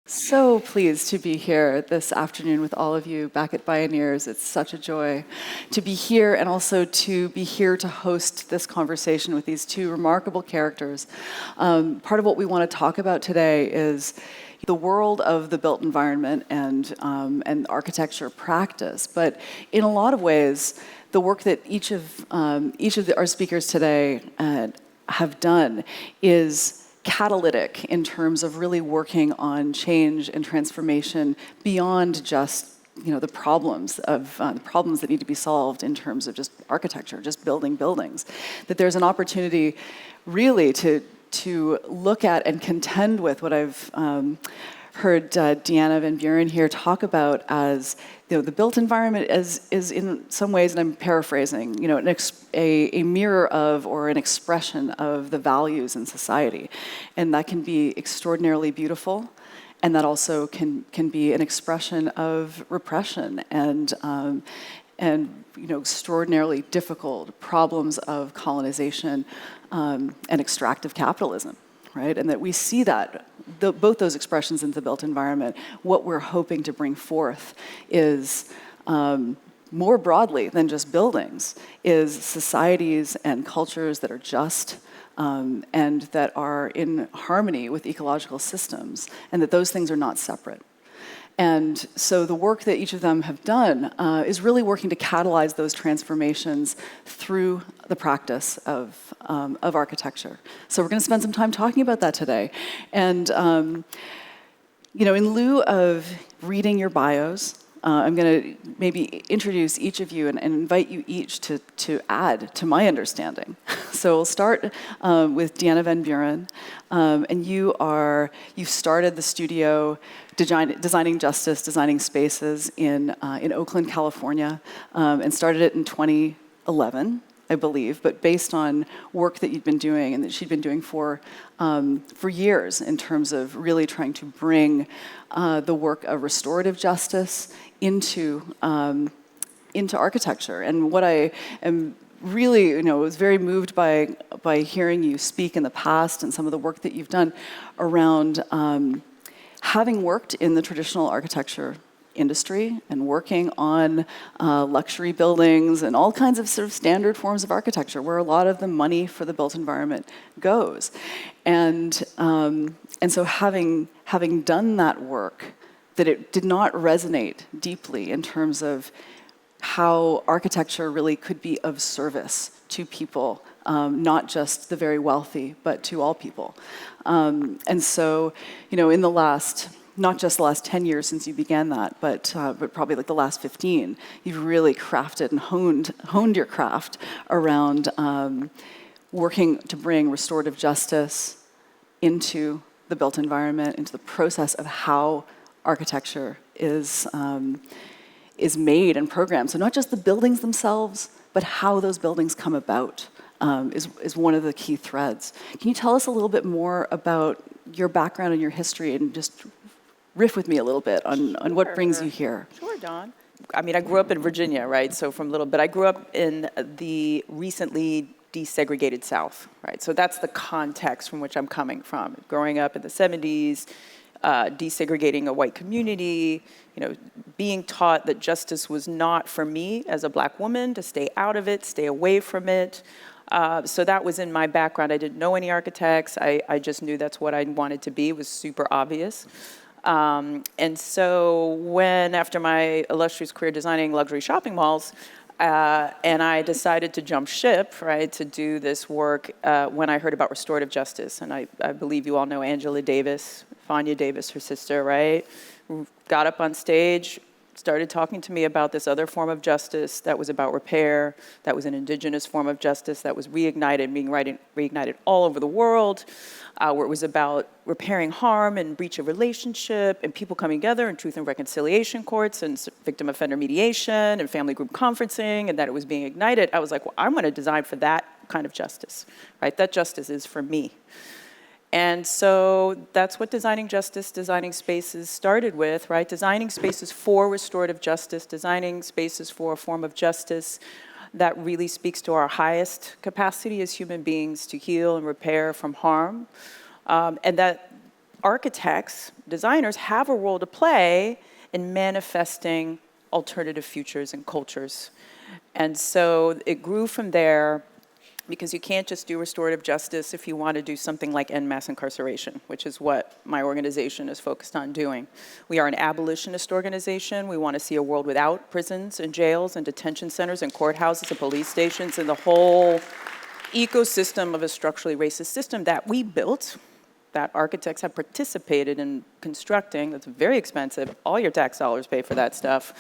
So pleased to be here this afternoon with all of you back at Bioneers. It's such a joy to be here and also to be here to host this conversation with these two remarkable characters. Part of what we want to talk about today is the world of the built environment and architecture practice. But in a lot of ways, the work that each of our speakers today have done is catalytic in terms of really working on change and transformation beyond just the problems that need to be solved in terms of just architecture, just building buildings. That there's an opportunity really to look at and contend with what I've heard Deanna Van Buren here talk about as the built environment is in some ways, and I'm paraphrasing, a mirror of or an expression of the values in society, and that can be extraordinarily beautiful, and that also can be an expression of repression and extraordinarily difficult problems of colonization and extractive capitalism. Right? And that we see that, both those expressions in the built environment. What we're hoping to bring forth is, more broadly than just buildings, is societies and cultures that are just and that are in harmony with ecological systems, and that those things are not separate. And so the work that each of them have done is really working to catalyze those transformations through the practice of architecture. So we're going to spend some time talking about that today. And in lieu of reading your bios, I'm going to maybe introduce each of you and invite you each to add to my understanding. So we'll start with Deanna Van Buren, and you started the studio designing justice, designing spaces in Oakland, California, and started it in 2011, I believe, but based on work that you'd been doing and that she'd been doing for years in terms of really trying to bring the work of restorative justice into architecture. And what I am really, was very moved by hearing you speak in the past and some of the work that you've done around having worked in the traditional architecture industry and working on luxury buildings and all kinds of sort of standard forms of architecture where a lot of the money for the built environment goes. And so having done that work, that it did not resonate deeply in terms of how architecture really could be of service to people, not just the very wealthy, but to all people. And so, in the last, not just the last 10 years since you began that, but probably like the last 15, you've really crafted and honed your craft around working to bring restorative justice into the built environment, into the process of how architecture is made and programmed. So not just the buildings themselves, but how those buildings come about is one of the key threads. Can you tell us a little bit more about your background and your history and just riff with me a little bit on what brings you here? Sure, Dawn. I mean, I grew up in Virginia, right? So but I grew up in the recently desegregated South, right? So that's the context from which I'm coming from. Growing up in the 70s, desegregating a white community, being taught that justice was not for me as a Black woman, to stay out of it, stay away from it. So that was in my background. I didn't know any architects. I just knew that's what I wanted to be. It was super obvious. And so when, after my illustrious career designing luxury shopping malls, and I decided to jump ship, right, to do this work when I heard about restorative justice. And I believe you all know Angela Davis, Fania Davis, her sister, right? Got up on stage, started talking to me about this other form of justice that was about repair, that was an indigenous form of justice that was being reignited all over the world, where it was about repairing harm and breach of relationship and people coming together in truth and reconciliation courts and victim offender mediation and family group conferencing, and that it was being ignited. I was like, well, I'm going to design for that kind of justice, right? That justice is for me. And so that's what designing justice, designing spaces started with, right? Designing spaces for restorative justice, designing spaces for a form of justice that really speaks to our highest capacity as human beings to heal and repair from harm. And that architects, designers have a role to play in manifesting alternative futures and cultures. And so it grew from there, because you can't just do restorative justice if you want to do something like end mass incarceration, which is what my organization is focused on doing. We are an abolitionist organization. We want to see a world without prisons and jails and detention centers and courthouses and police stations and the whole ecosystem of a structurally racist system that we built, that architects have participated in constructing. That's very expensive. All your tax dollars pay for that stuff.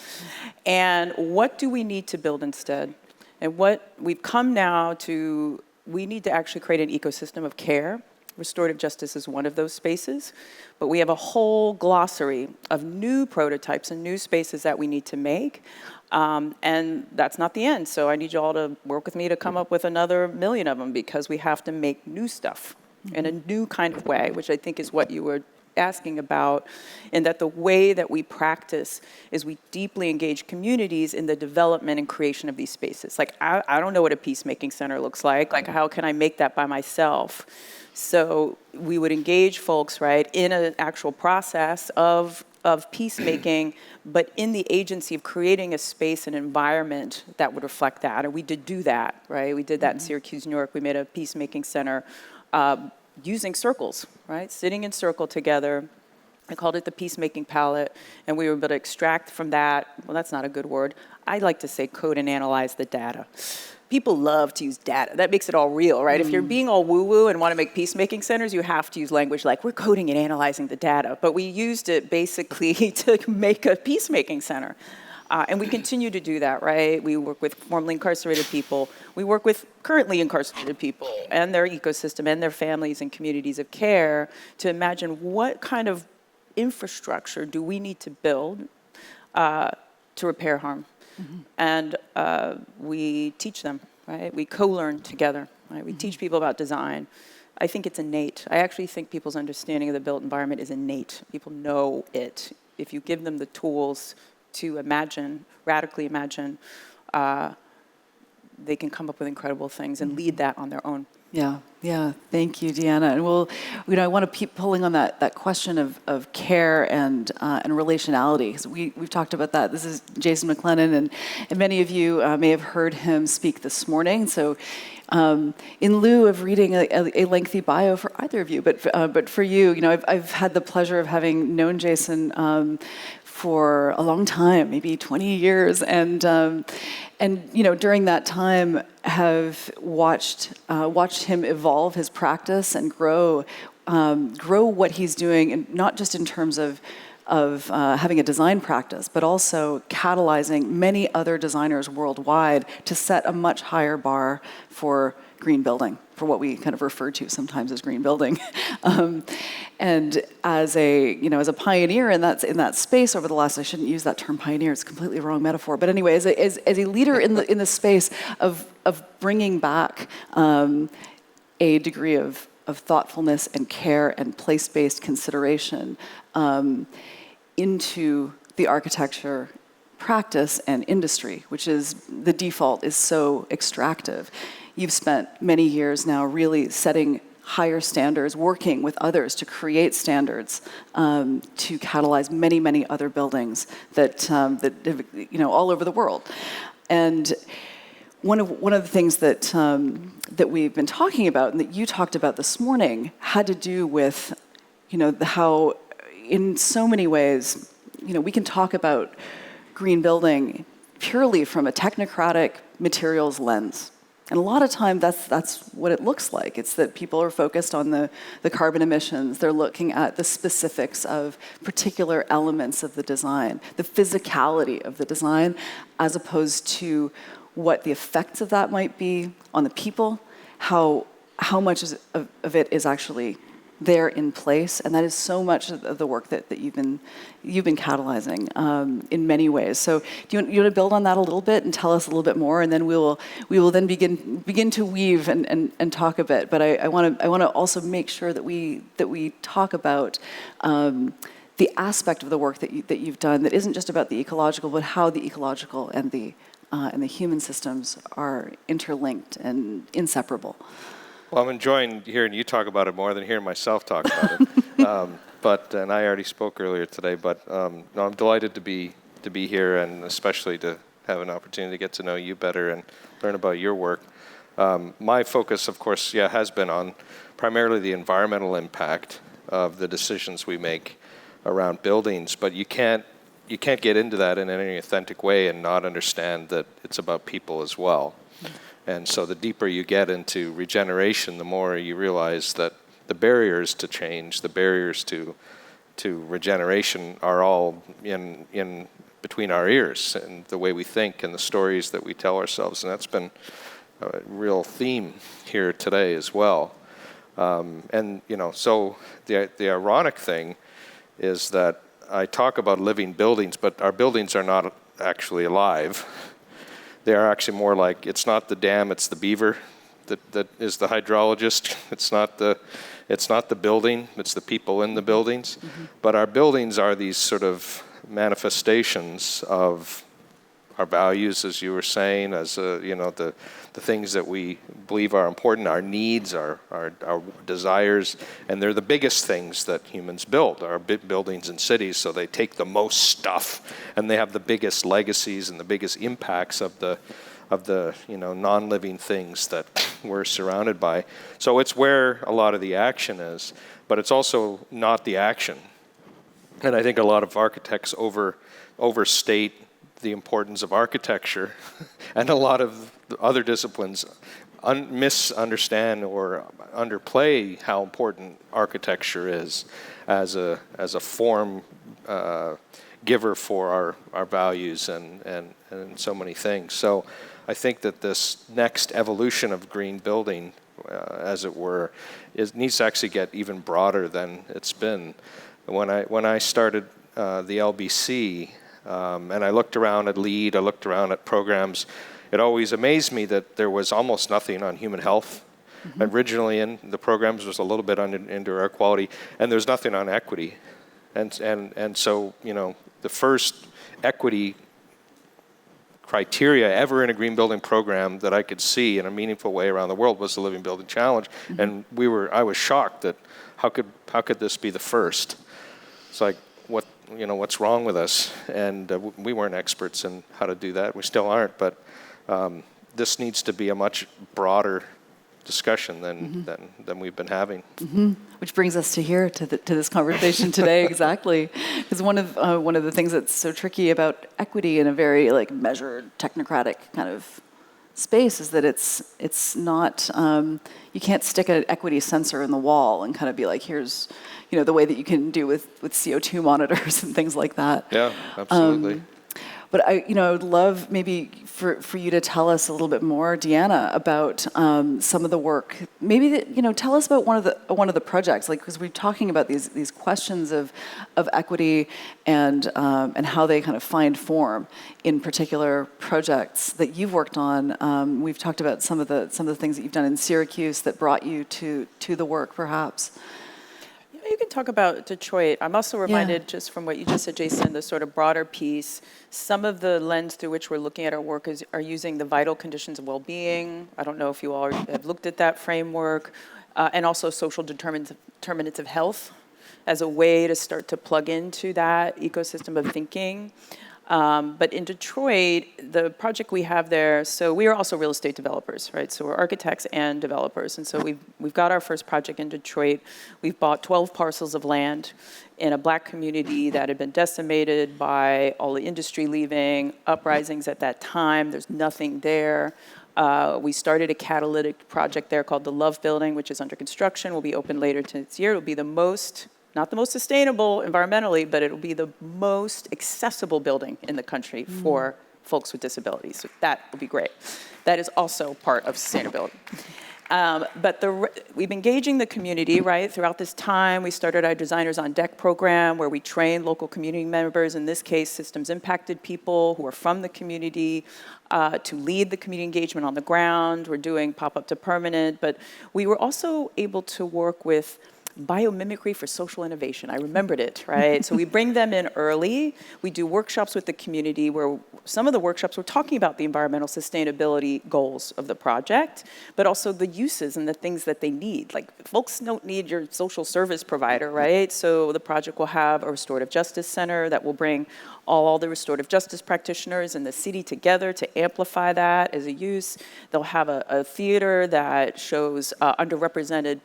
And what do we need to build instead? And what we've come now to, we need to actually create an ecosystem of care. Restorative justice is one of those spaces, but we have a whole glossary of new prototypes and new spaces that we need to make. And that's not the end. So I need you all to work with me to come up with another million of them, because we have to make new stuff in a new kind of way, which I think is what you were asking about, and that the way that we practice is we deeply engage communities in the development and creation of these spaces. Like, I don't know what a peacemaking center looks like. Like, how can I make that by myself? So we would engage folks, right, in an actual process of peacemaking, but in the agency of creating a space and environment that would reflect that. And we did do that, right? We did that in Syracuse, New York. We made a peacemaking center using circles, right? Sitting in circle together. I called it the peacemaking palette, and we were able to extract from that, well, that's not a good word. I like to say code and analyze the data. People love to use data. That makes it all real, right? If you're being all woo-woo and want to make peacemaking centers, you have to use language like, we're coding and analyzing the data. But we used it basically to make a peacemaking center. And we continue to do that, right? We work with formerly incarcerated people. We work with currently incarcerated people and their ecosystem and their families and communities of care to imagine what kind of infrastructure do we need to build to repair harm. And we teach them, right? We co-learn together, right? We teach people about design. I think it's innate. I actually think people's understanding of the built environment is innate. People know it. If you give them the tools to imagine, radically imagine, they can come up with incredible things and lead that on their own. Yeah. Thank you, Deanna. And I want to keep pulling on that question of care and relationality, because we've talked about that. This is Jason McLennan, and many of you may have heard him speak this morning. So, in lieu of reading a lengthy bio for either of you, but for you, I've had the pleasure of having known Jason for a long time, maybe 20 years, and during that time have watched him evolve his practice and grow what he's doing, and not just in terms of having a design practice, but also catalyzing many other designers worldwide to set a much higher bar for green building, for what we kind of refer to sometimes as green building. And as a pioneer in that space over the last, I shouldn't use that term pioneer, it's a completely wrong metaphor, but anyway, as a leader in the space of bringing back a degree of thoughtfulness and care and place-based consideration into the architecture practice and industry, which is the default is so extractive. You've spent many years now really setting higher standards, working with others to create standards to catalyze many, many other buildings that all over the world. And one of the things that we've been talking about and that you talked about this morning had to do with how in so many ways we can talk about green building purely from a technocratic materials lens. And a lot of time, that's what it looks like. It's that people are focused on the carbon emissions. They're looking at the specifics of particular elements of the design, the physicality of the design, as opposed to what the effects of that might be on the people, how much of it is actually there in place, and that is so much of the work that you've been catalyzing in many ways. So do you want to build on that a little bit and tell us a little bit more, and then we will then begin to weave and talk a bit. But I want to also make sure that we talk about the aspect of the work that you've done that isn't just about the ecological, but how the ecological and the human systems are interlinked and inseparable. Well, I'm enjoying hearing you talk about it more than hearing myself talk about it. and I already spoke earlier today, but no, I'm delighted to be here, and especially to have an opportunity to get to know you better and learn about your work. My focus, of course, has been on primarily the environmental impact of the decisions we make around buildings, but you can't get into that in any authentic way and not understand that it's about people as well. And so the deeper you get into regeneration, the more you realize that the barriers to change, the barriers to regeneration are all in between our ears and the way we think and the stories that we tell ourselves. And that's been a real theme here today as well. And so the ironic thing is that I talk about living buildings, but our buildings are not actually alive. They are actually more like, it's not the dam, it's the beaver that is the hydrologist. It's not the building, it's the people in the buildings. Mm-hmm. But our buildings are these sort of manifestations of our values, as you were saying, as the things that we believe are important, our needs, our desires, and they're the biggest things that humans build, our buildings and cities. So they take the most stuff, and they have the biggest legacies and the biggest impacts of the non-living things that we're surrounded by. So it's where a lot of the action is, but it's also not the action. And I think a lot of architects overstate the importance of architecture, and a lot of other disciplines misunderstand or underplay how important architecture is as a form giver for our values and so many things. So I think that this next evolution of green building, as it were, needs to actually get even broader than it's been. When I started the LBC, and I looked around at LEED, I looked around at programs, it always amazed me that there was almost nothing on human health. Mm-hmm. Originally in the programs was a little bit on indoor air quality, and there's nothing on equity. And so, the first equity criteria ever in a green building program that I could see in a meaningful way around the world was the Living Building Challenge. Mm-hmm. And I was shocked that how could this be the first? It's like, what's wrong with us? And we weren't experts in how to do that. We still aren't, but this needs to be a much broader discussion than we've been having. Mm-hmm. Which brings us to here, to this conversation today, exactly. Because one of the things that's so tricky about equity in a very measured, technocratic kind of space is that it's not, you can't stick an equity sensor in the wall and kind of be like, here's, the way that you can do with CO2 monitors and things like that. Yeah, absolutely. But I would love maybe for you to tell us a little bit more, Deanna, about some of the work. Maybe tell us about one of the projects, because we're talking about these questions of equity and how they kind of find form in particular projects that you've worked on. We've talked about some of the things that you've done in Syracuse that brought you to the work, perhaps. You can talk about Detroit. I'm also reminded, just from what you just said, Jason, the sort of broader piece. Some of the lens through which we're looking at our work are using the vital conditions of well-being. I don't know if you all have looked at that framework. And also social determinants of health as a way to start to plug into that ecosystem of thinking. But in Detroit, the project we have there, so we are also real estate developers, right? So we're architects and developers. And so we've got our first project in Detroit. We've bought 12 parcels of land in a Black community that had been decimated by all the industry leaving, uprisings at that time. There's nothing there. We started a catalytic project there called the Love Building, which is under construction, will be open later this year. It'll be not the most sustainable environmentally, but it'll be the most accessible building in the country for folks with disabilities. So that will be great. That is also part of sustainability. But we've been engaging the community, right? Throughout this time, we started our Designers on Deck program where we train local community members, in this case, systems impacted people who are from the community, to lead the community engagement on the ground. We're doing pop-up to permanent, but we were also able to work with biomimicry for social innovation. I remembered it, right? So we bring them in early. We do workshops with the community where some of the workshops we're talking about the environmental sustainability goals of the project, but also the uses and the things that they need. Like, folks don't need your social service provider, right? So the project will have a restorative justice center that will bring all the restorative justice practitioners in the city together to amplify that as a use. They'll have a theater that shows underrepresented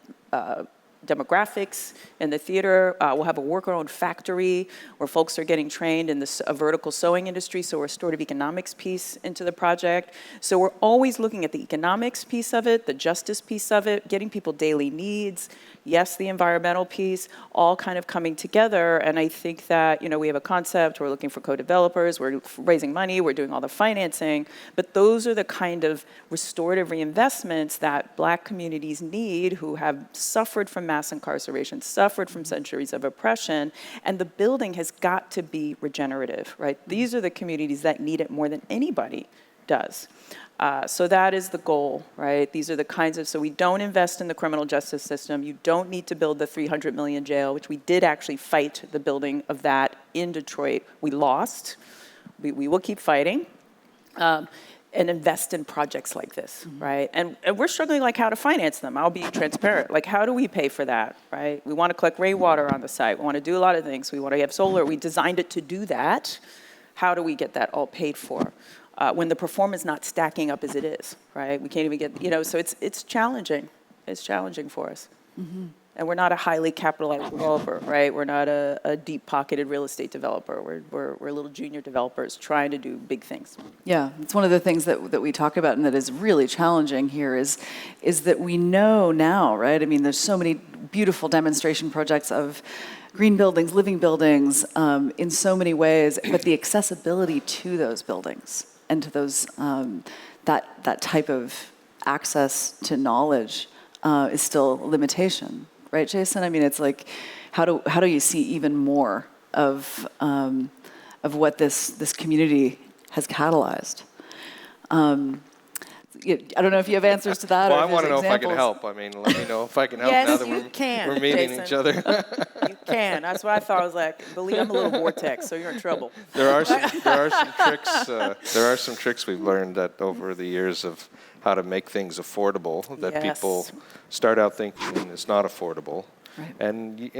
demographics in the theater. We'll have a worker-owned factory where folks are getting trained in a vertical sewing industry, so a restorative economics piece into the project. So we're always looking at the economics piece of it, the justice piece of it, getting people daily needs, yes, the environmental piece, all kind of coming together. And I think that, we have a concept, we're looking for co-developers, we're raising money, we're doing all the financing, but those are the kind of restorative reinvestments that Black communities need who have suffered from mass incarceration, suffered from centuries of oppression, and the building has got to be regenerative, right? These are the communities that need it more than anybody does. So that is the goal, right? These are the kinds of, so we don't invest in the criminal justice system. You don't need to build the 300 million jail, which we did actually fight the building of that in Detroit. We lost. We will keep fighting. And invest in projects like this, right? And we're struggling like how to finance them. I'll be transparent. Like, how do we pay for that, right? We want to collect rainwater on the site. We want to do a lot of things. We want to have solar. We designed it to do that. How do we get that all paid for? When the performance is not stacking up as it is, right? We can't even get, so it's challenging. It's challenging for us. Mm-hmm. And we're not a highly capitalized developer, right? We're not a deep-pocketed real estate developer. We're little junior developers trying to do big things. Yeah, it's one of the things that we talk about and that is really challenging here is that we know now, right? I mean, there's so many beautiful demonstration projects of green buildings, living buildings, in so many ways, but the accessibility to those buildings and to those that type of access to knowledge is still a limitation. Right, Jason? I mean, it's like, how do you see even more of what this community has catalyzed? I don't know if you have answers to that. Well, or I want to know examples. if I can help. I mean, let me know if I can help Yes, now that you can, we're meeting Jason. each other. You can. That's what I thought. I was like, believe I'm a little vortex, so you're in trouble. There are some tricks. There are some tricks we've learned that over the years of how to make things affordable that people start out thinking it's not affordable. Right. And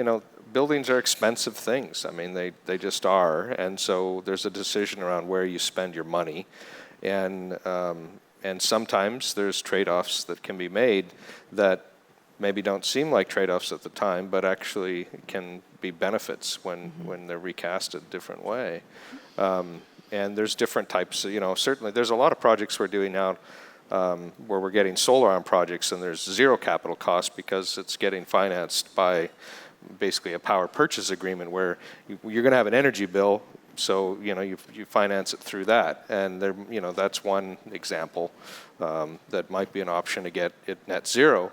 buildings are expensive things. I mean, they just are. And so there's a decision around where you spend your money, and sometimes there's trade-offs that can be made that maybe don't seem like trade-offs at the time, but actually can be benefits when they're recast a different way. And there's different types. Certainly there's a lot of projects we're doing now where we're getting solar on projects and there's zero capital cost because it's getting financed by basically a power purchase agreement where you're going to have an energy bill, so you finance it through that, and that's one example that might be an option to get it net zero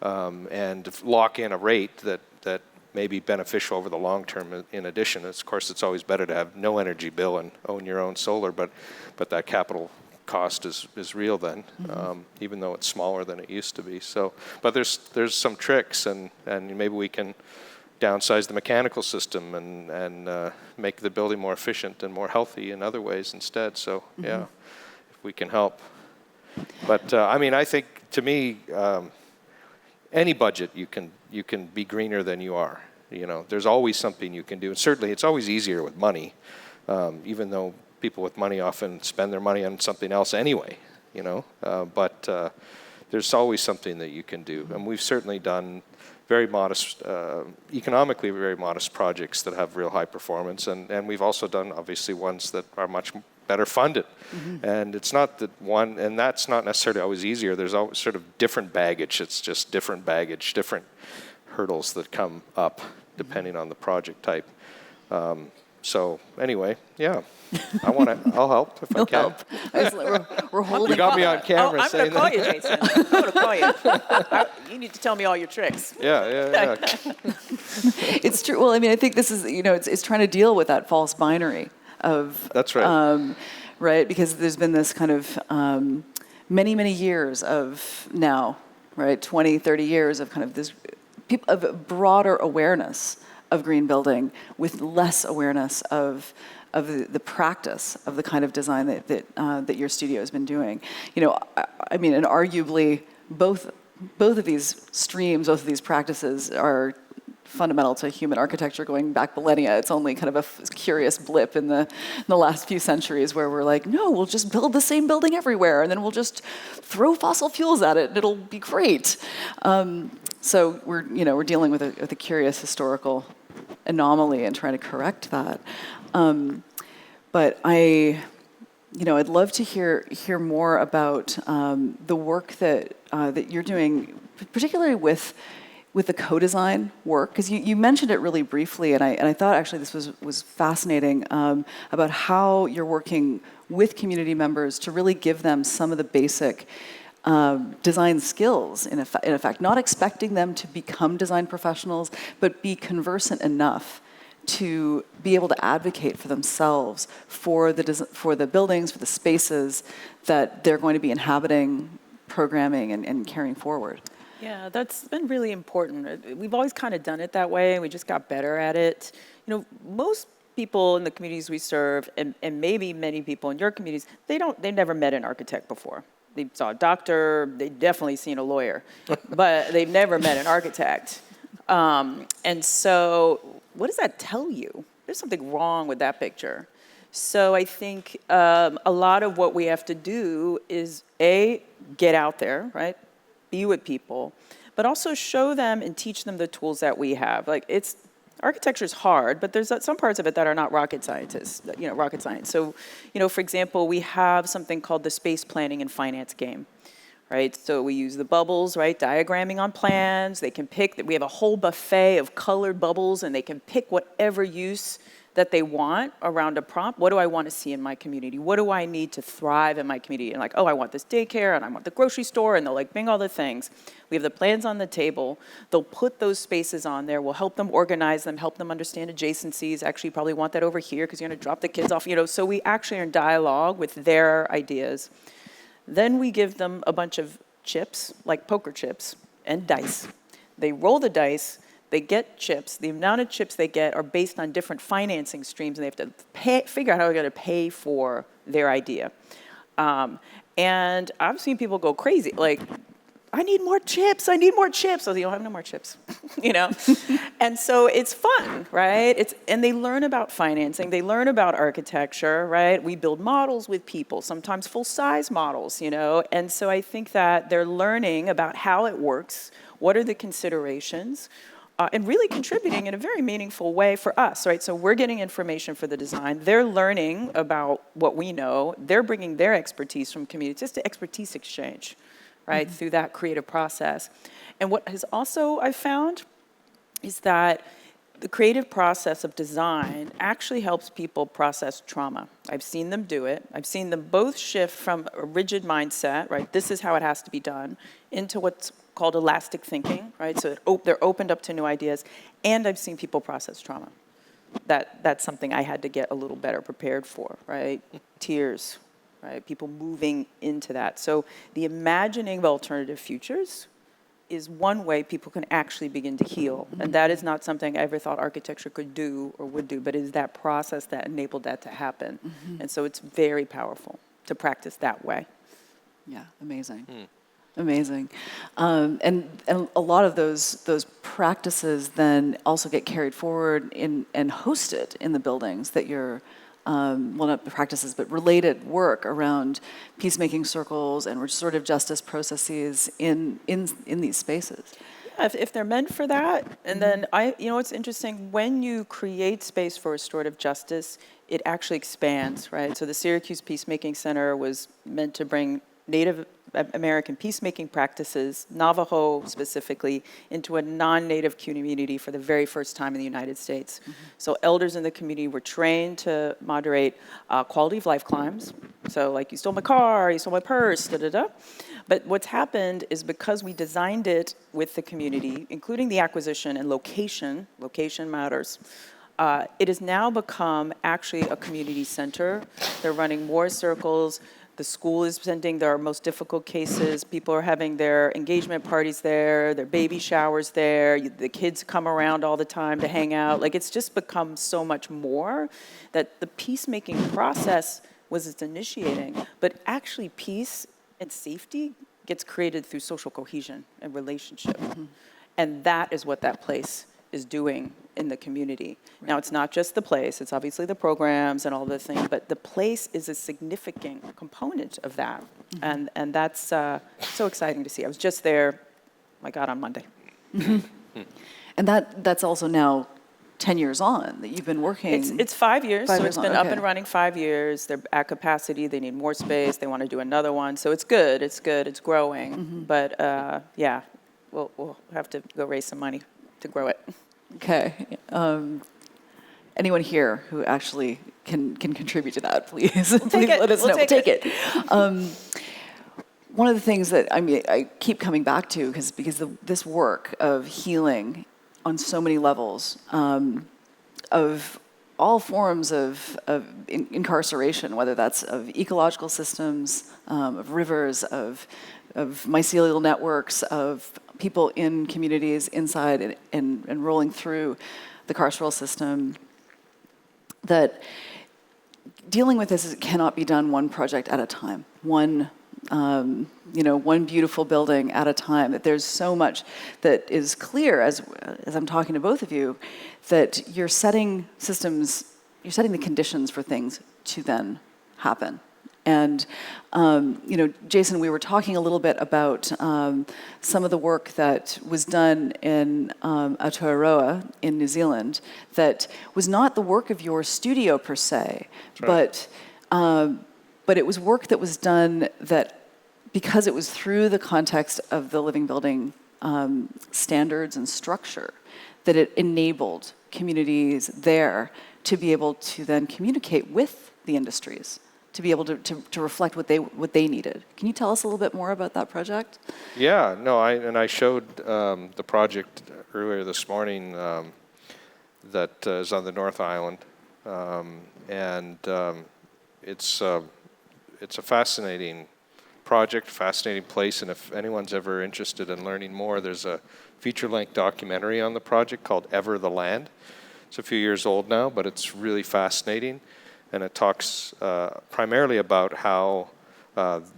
and lock in a rate that may be beneficial over the long term. In addition, of course, it's always better to have no energy bill and own your own solar, but that capital cost is real then, even though it's smaller than it used to be. So, but there's some tricks, and maybe we can downsize the mechanical system and make the building more efficient and more healthy in other ways instead. So yeah, if we can help. But I mean, I think to me, any budget you can be greener than you are. There's always something you can do, and certainly it's always easier with money, even though people with money often spend their money on something else anyway. But there's always something that you can do, and we've certainly done very modest, economically very modest projects that have real high performance, and we've also done obviously ones that are much better funded. And it's not that one, and that's not necessarily always easier. There's always sort of different baggage. It's just different baggage, different hurdles that come up depending on the project type. So anyway, yeah, I'll help if I can. We're holding. You got me on camera I'm saying going to call that. you, Jason. I'm going to call you. You need to tell me all your tricks. Yeah. It's true. Well, I mean, I think this is, it's trying to deal with that false binary of. That's right. Right, because there's been this kind of many, many years of now, right, 20, 30 years of kind of this of a broader awareness of green building with less awareness of the practice of the kind of design that your studio has been doing. I mean, and arguably both of these streams, both of these practices are fundamental to human architecture going back millennia. It's only kind of a curious blip in the last few centuries where we're like, no, we'll just build the same building everywhere, and then we'll just throw fossil fuels at it, and it'll be great. So we're dealing with a curious historical anomaly and trying to correct that. But I'd love to hear more about the work that you're doing, particularly with the co-design work, because you mentioned it really briefly, and I thought actually this was fascinating about how you're working with community members to really give them some of the basic design skills, in effect, not expecting them to become design professionals, but be conversant enough to be able to advocate for themselves, for the buildings, for the spaces that they're going to be inhabiting, programming, and carrying forward. Yeah, that's been really important. We've always kind of done it that way, and we just got better at it. Most people in the communities we serve, and maybe many people in your communities, they've never met an architect before. They saw a doctor, they've definitely seen a lawyer, but they've never met an architect. And so what does that tell you? There's something wrong with that picture. So I think a lot of what we have to do is, A, get out there, right? Be with people, but also show them and teach them the tools that we have. Architecture is hard, but there's some parts of it that are not rocket science. So, for example, we have something called the space planning and finance game, right? So we use the bubbles, right? Diagramming on plans. They can pick, we have a whole buffet of colored bubbles, and they can pick whatever use that they want around a prompt. What do I want to see in my community? What do I need to thrive in my community? And I want this daycare, and I want the grocery store, and they'll bing all the things. We have the plans on the table. They'll put those spaces on there. We'll help them organize them, help them understand adjacencies. Actually, you probably want that over here because you're going to drop the kids off. So we actually are in dialogue with their ideas. Then we give them a bunch of chips, like poker chips, and dice. They roll the dice. They get chips. The amount of chips they get are based on different financing streams, and they have to figure out how they're going to pay for their idea. And I've seen people go crazy, I need more chips. I need more chips. So you don't have no more chips, And so it's fun, right? And they learn about financing. They learn about architecture, right? We build models with people, sometimes full-size models, And so I think that they're learning about how it works, what are the considerations, and really contributing in a very meaningful way for us, right? So we're getting information for the design. They're learning about what we know. They're bringing their expertise from community, just an expertise exchange, right, through that creative process. And what has also, I've found, is that the creative process of design actually helps people process trauma. I've seen them do it. I've seen them both shift from a rigid mindset, right, this is how it has to be done, into what's called elastic thinking, right? So they're opened up to new ideas, and I've seen people process trauma. That's something I had to get a little better prepared for, right? Tears, right? People moving into that. So the imagining of alternative futures is one way people can actually begin to heal, and that is not something I ever thought architecture could do or would do, but it is that process that enabled that to happen. And so it's very powerful to practice that way. Yeah, amazing. Amazing. And a lot of those practices then also get carried forward and hosted in the buildings that you're, well, not the practices, but related work around peacemaking circles and restorative justice processes in these spaces. Yeah, if they're meant for that, and then it's interesting, when you create space for restorative justice, it actually expands, right? So the Syracuse Peacemaking Center was meant to bring Native American peacemaking practices, Navajo specifically, into a non-Native community for the very first time in the United States. So elders in the community were trained to moderate quality of life crimes. So you stole my car, you stole my purse, da-da-da. But what's happened is because we designed it with the community, including the acquisition and location matters, it has now become actually a community center. They're running more circles. The school is sending their most difficult cases. People are having their engagement parties there, their baby showers there. The kids come around all the time to hang out. Like, it's just become so much more that the peacemaking process was its initiating. But actually, peace and safety gets created through social cohesion and relationship. And that is what that place is doing in the community. Right. Now, it's not just the place, it's obviously the programs and all the things, but the place is a significant component of that. And that's so exciting to see. I was just there, my God, on Monday. And that's also now 10 years on that you've been working. It's 5 years, so it's been up okay. and running 5 years. They're at capacity, they need more space, they want to do another one. So it's good, it's growing. But yeah, we'll have to go raise some money to grow it. Okay. Anyone here who actually can contribute to that, please? Please let us know. We'll take it. One of the things that I keep coming back to, because this work of healing on so many levels, of all forms of incarceration, whether that's of ecological systems, of rivers, of mycelial networks, of people in communities inside and rolling through the carceral system, that dealing with this cannot be done one project at a time, one beautiful building at a time. That there's so much that is clear as I'm talking to both of you, that you're setting the conditions for things to then happen. And, Jason, we were talking a little bit about some of the work that was done in Aotearoa in New Zealand that was not the work of your studio per se, right. But it was work that was done that, because it was through the context of the living building standards and structure, that it enabled communities there to be able to then communicate with the industries, to be able to reflect what they needed. Can you tell us a little bit more about that project? Yeah, no, I showed the project earlier this morning that is on the North Island, and it's a fascinating project, fascinating place, and if anyone's ever interested in learning more, there's a feature-length documentary on the project called Ever the Land. It's a few years old now, but it's really fascinating. And it talks primarily about how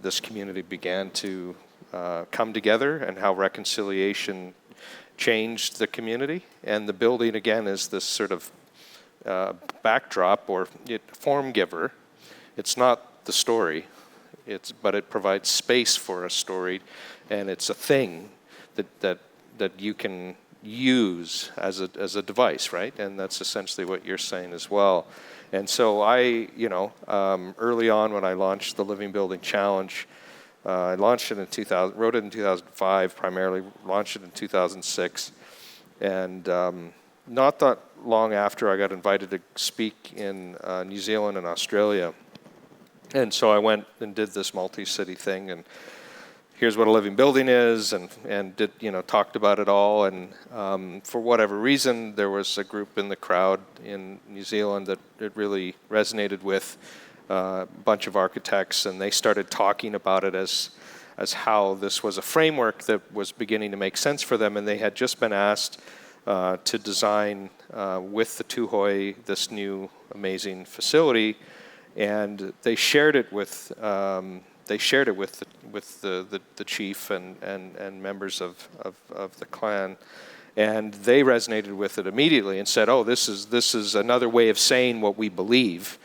this community began to come together and how reconciliation changed the community. And the building, again, is this sort of backdrop or form giver. It's not the story, but it provides space for a story, and it's a thing that you can use as a device, right? And that's essentially what you're saying as well. And so early on when I launched the Living Building Challenge, I launched it in 2000, wrote it in 2005 primarily, launched it in 2006. And not that long after, I got invited to speak in New Zealand and Australia. And so I went and did this multi-city thing, and here's what a living building is, and did, talked about it all. And for whatever reason, there was a group in the crowd in New Zealand that it really resonated with, a bunch of architects, and they started talking about it as how this was a framework that was beginning to make sense for them. And they had just been asked to design with the Tūhoe this new amazing facility, and they shared it with. The chief and members of the clan, and they resonated with it immediately and said, "Oh, this is another way of saying what we believe,"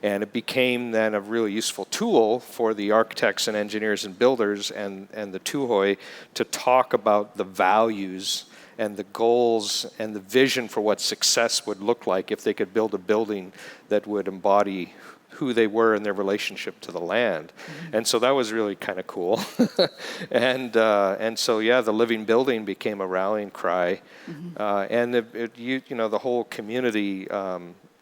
and it became then a really useful tool for the architects and engineers and builders and the Tūhoe to talk about the values and the goals and the vision for what success would look like if they could build a building that would embody who they were in their relationship to the land. Mm-hmm. And so that was really kind of cool. and so, yeah, the living building became a rallying cry. Mm-hmm. And the whole community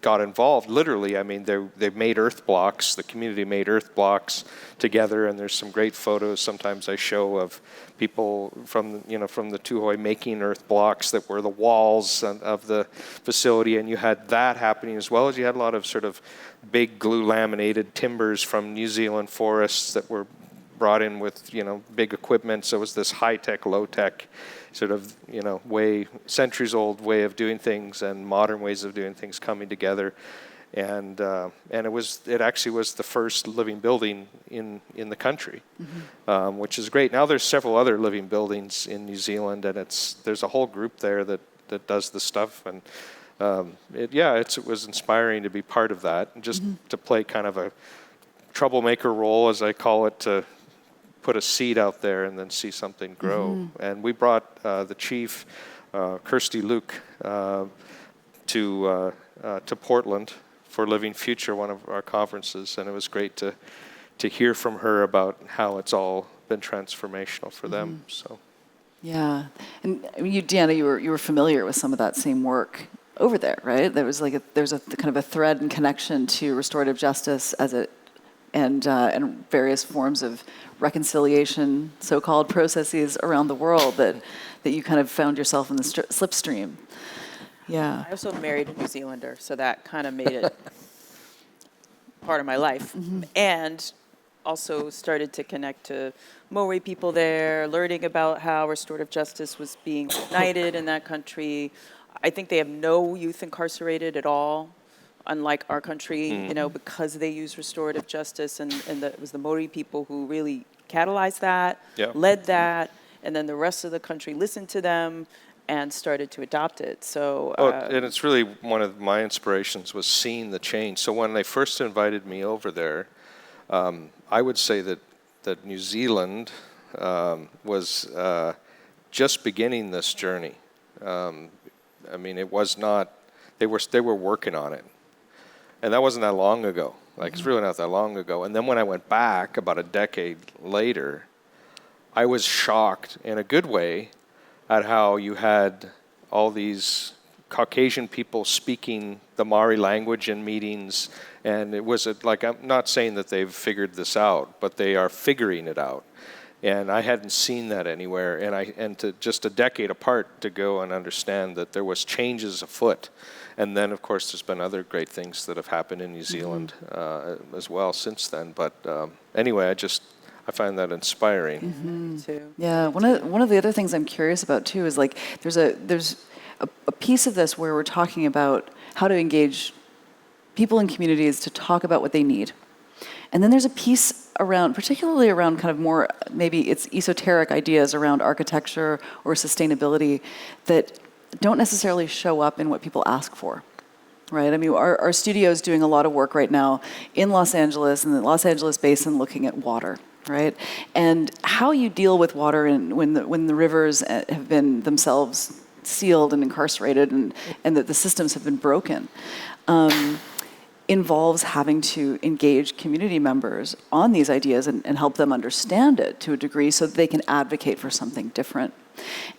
got involved, literally, I mean, they made earth blocks. The community made earth blocks together, and there's some great photos sometimes I show of people from the Tuhoe making earth blocks that were the walls of the facility, and you had that happening as well as you had a lot of sort of big glue laminated timbers from New Zealand forests that were brought in with, big equipment. So it was this high-tech, low-tech sort of, centuries-old way of doing things and modern ways of doing things coming together. And it actually was the first living building in the country, which is great. Now there's several other living buildings in New Zealand, and there's a whole group there that does the stuff. And it was inspiring to be part of that, and just to play kind of a troublemaker role, as I call it, to put a seed out there and then see something grow. And we brought the chief, Kirsty Luke, to Portland for Living Future, one of our conferences, and it was great to hear from her about how it's all been transformational for them. So, yeah, and I mean, Deanna, you were familiar with some of that same work over there, right? There's a kind of a thread and connection to restorative justice and various forms of reconciliation, so-called processes around the world that you kind of found yourself in the slipstream. Yeah. I also married a New Zealander, so that kind of made it part of my life. And also started to connect to Maori people there, learning about how restorative justice was being ignited in that country. I think they have no youth incarcerated at all, unlike our country, because they use restorative justice, and it was the Maori people who really catalyzed that, led that, and then the rest of the country listened to them and started to adopt it. So, and it's really one of my inspirations was seeing the change. So when they first invited me over there, I would say that New Zealand was just beginning this journey. I mean, it was not. They were working on it. And that wasn't that long ago. It's really not that long ago. And then when I went back about a decade later, I was shocked in a good way at how you had all these Caucasian people speaking the Maori language in meetings. And it was I'm not saying that they've figured this out, but they are figuring it out. And I hadn't seen that anywhere. And to just a decade apart to go and understand that there was changes afoot. And then, of course, there's been other great things that have happened in New Zealand as well since then. But anyway, I find that inspiring. too. Yeah, one of the other things I'm curious about too is there's a piece of this where we're talking about how to engage people in communities to talk about what they need. And then there's a piece particularly around kind of more, maybe it's esoteric ideas around architecture or sustainability that don't necessarily show up in what people ask for, right? I mean, our studio is doing a lot of work right now in Los Angeles, in the Los Angeles basin, looking at water, right? And how you deal with water when the rivers have been themselves sealed and incarcerated and that the systems have been broken. Involves having to engage community members on these ideas and help them understand it to a degree so that they can advocate for something different.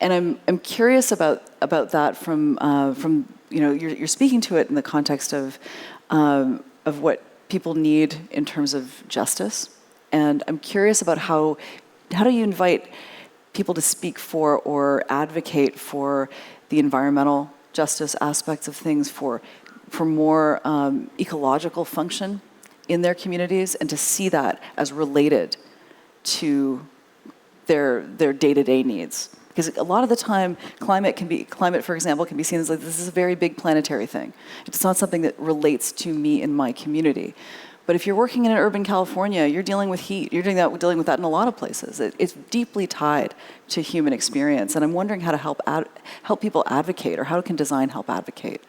And I'm curious about that from you're speaking to it in the context of what people need in terms of justice. And I'm curious about how do you invite people to speak for or advocate for the environmental justice aspects of things, for more ecological function in their communities, and to see that as related to their day-to-day needs. Because a lot of the time, climate, for example, can be seen as this is a very big planetary thing. It's not something that relates to me in my community. But if you're working in an urban California, you're dealing with heat. You're dealing with that in a lot of places. It's deeply tied to human experience. And I'm wondering how to help people advocate, or how can design help advocate?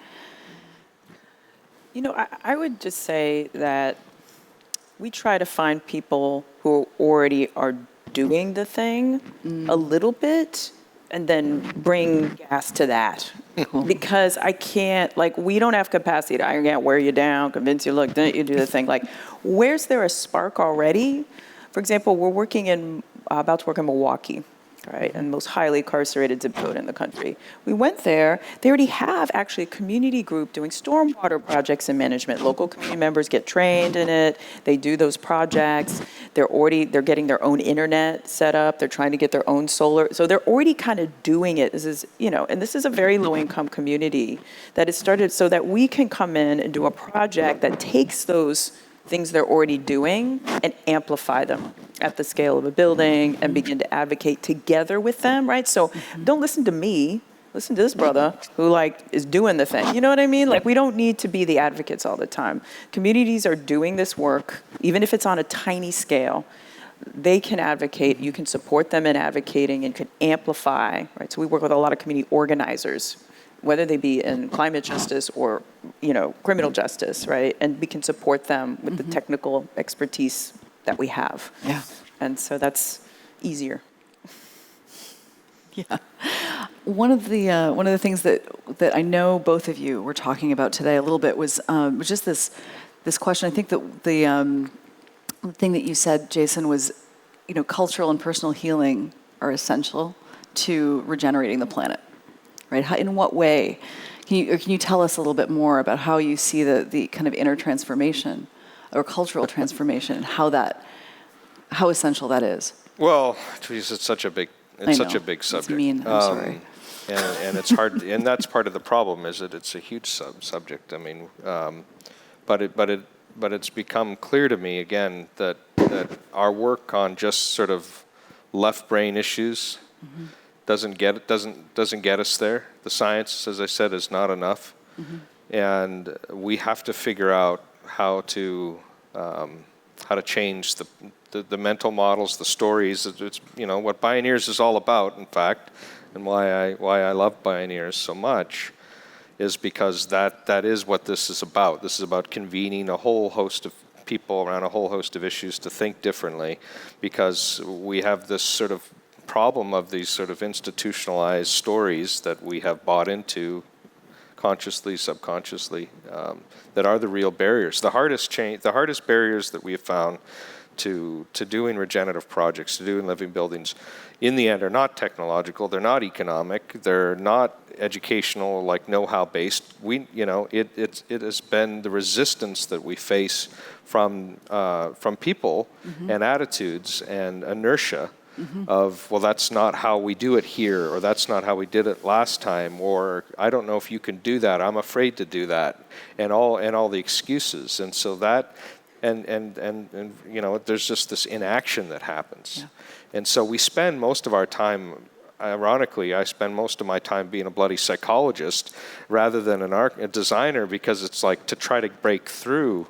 I would just say that we try to find people who already are doing the thing a little bit, and then bring gas to that. Cool. Because I can't, we don't have capacity to, I can't wear you down, convince you, look, don't you do the thing. Where's there a spark already? For example, we're about to work in Milwaukee. right, and most highly incarcerated zip code in the country. We went there. They already have actually a community group doing stormwater projects and management. Local community members get trained in it. They do those projects. They're getting their own internet set up. They're trying to get their own solar. So they're already kind of doing it. This is, and this is a very low-income community that has started so that we can come in and do a project that takes those things they're already doing and amplify them at the scale of a building and begin to advocate together with them, right? So don't listen to me, listen to this brother who is doing the thing. You know what I mean? We don't need to be the advocates all the time. Communities are doing this work, even if it's on a tiny scale. They can advocate, you can support them in advocating and can amplify, right? So we work with a lot of community organizers, whether they be in climate justice or, criminal justice, right? And we can support them with the technical expertise that we have. Yeah. And so that's easier. Yeah. One of the things that I know both of you were talking about today a little bit was just this question. I think that the thing that you said, Jason, was, cultural and personal healing are essential to regenerating the planet. Right? In what way? Can you tell us a little bit more about how you see the kind of inner transformation or cultural transformation and how essential that is? Well, geez, it's such a big subject. It's mean. I'm sorry. And it's hard, and that's part of the problem is that it's a huge subject. I mean, but it's become clear to me again that our work on just sort of left brain issues. Doesn't get us there. The science, as I said, is not enough, and we have to figure out how to change the mental models, the stories. It's what Bioneers is all about, in fact, and why I love Bioneers so much, is because that is what this is about. This is about convening a whole host of people around a whole host of issues to think differently, because we have this sort of problem of these sort of institutionalized stories that we have bought into consciously, subconsciously, that are the real barriers. The hardest barriers that we have found to doing regenerative projects, to doing living buildings, in the end are not technological, they're not economic, they're not educational, know-how based. It has been the resistance that we face from people and attitudes and inertia. Of, well, that's not how we do it here, or that's not how we did it last time, or I don't know if you can do that, I'm afraid to do that, and all the excuses. And so that, and there's just this inaction that happens. Yeah. And so we spend most of our time, ironically, I spend most of my time being a bloody psychologist rather than a designer, because it's to try to break through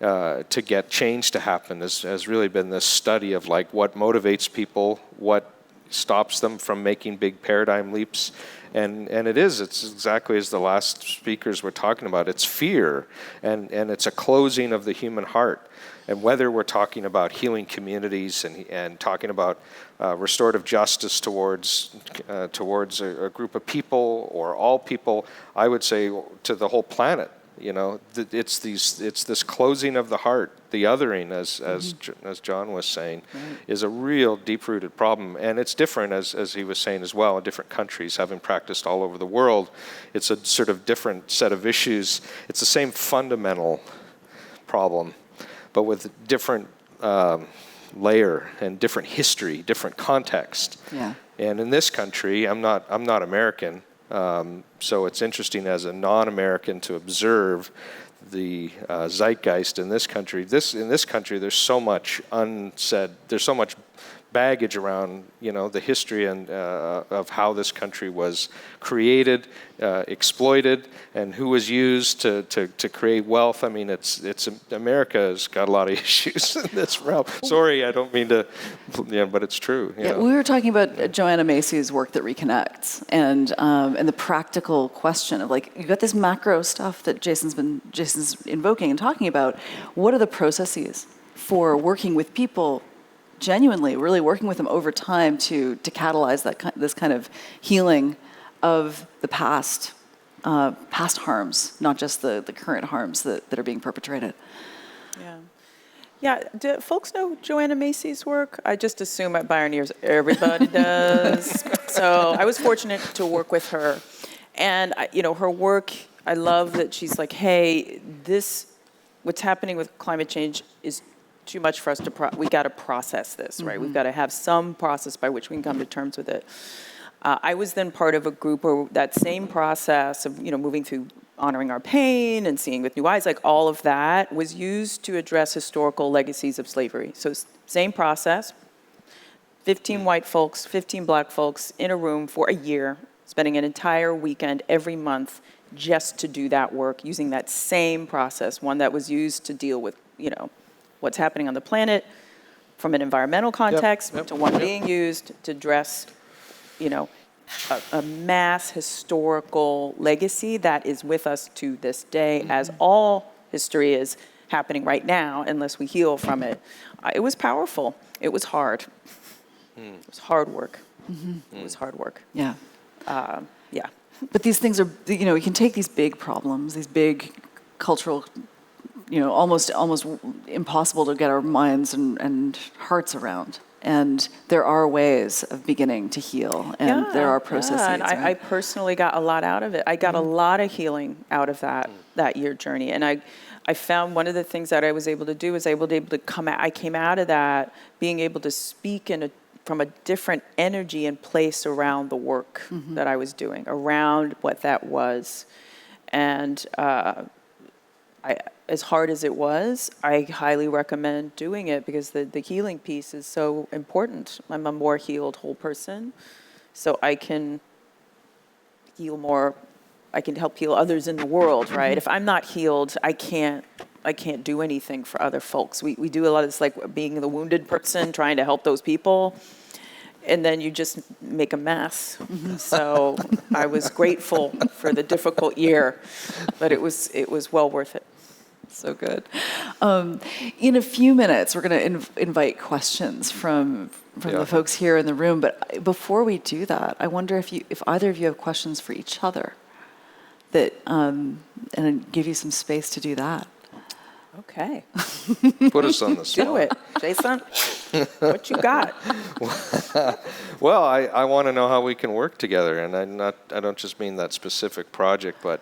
to get change to happen has really been this study of what motivates people, what stops them from making big paradigm leaps. And it's exactly as the last speakers were talking about. It's fear, and it's a closing of the human heart. And whether we're talking about healing communities and talking about restorative justice towards a group of people or all people, I would say to the whole planet. It's this closing of the heart, the othering, as John was saying, is a real deep-rooted problem, and it's different, as he was saying as well, in different countries, having practiced all over the world. It's a sort of different set of issues. It's the same fundamental problem, but with different layer and different history, different context. Yeah. And in this country, I'm not American. So it's interesting as a non-American to observe the zeitgeist in this country. In this country, there's so much unsaid. There's so much baggage around, the history and of how this country was created, exploited, and who was used to create wealth. I mean, it's America's got a lot of issues in this realm. Sorry, I don't mean to, but it's true. Yeah, we were talking about Joanna Macy's work that reconnects, and the practical question of you got this macro stuff that Jason's invoking and talking about. What are the processes for working with people? Genuinely, really working with them over time to catalyze this kind of healing of the past harms, not just the current harms that are being perpetrated. Yeah. Yeah, do folks know Joanna Macy's work? I just assume at Bioneers everybody does. So I was fortunate to work with her. And, her work, I love that she's like, hey, what's happening with climate change is too much for us we got to process this, right? We've got to have some process by which we can come to terms with it. I was then part of a group where that same process of, moving through honoring our pain and seeing with new eyes, like all of that was used to address historical legacies of slavery. So same process, 15 white folks, 15 black folks in a room for a year, spending an entire weekend every month just to do that work, using that same process, one that was used to deal with, what's happening on the planet from an environmental context to one being used to address, a mass historical legacy that is with us to this day, as all history is happening right now, unless we heal from it. It was powerful. It was hard. It was hard work. It was hard work. Yeah. Yeah. But these things are, we can take these big problems, these big cultural, almost impossible to get our minds and hearts around. And there are ways of beginning to heal, and there are processes. Yeah, and I personally got a lot out of it. I got a lot of healing out of that year journey. And I found one of the things that I was able to do was able to come out. I came out of that being able to speak from a different energy and place around the work that I was doing, around what that was. And as hard as it was, I highly recommend doing it because the healing piece is so important. I'm a more healed whole person, so I can heal more. I can help heal others in the world, right? If I'm not healed, I can't do anything for other folks. We do a lot of this, like being the wounded person, trying to help those people, and then you just make a mess. So I was grateful for the difficult year, but it was well worth it. So good. In a few minutes, we're going to invite questions from the folks here in the room. But before we do that, I wonder if either of you have questions for each other, and I'd give you some space to do that. Okay. Put us on the spot. Do it, Jason. What you got? Well, I want to know how we can work together, and I don't just mean that specific project, but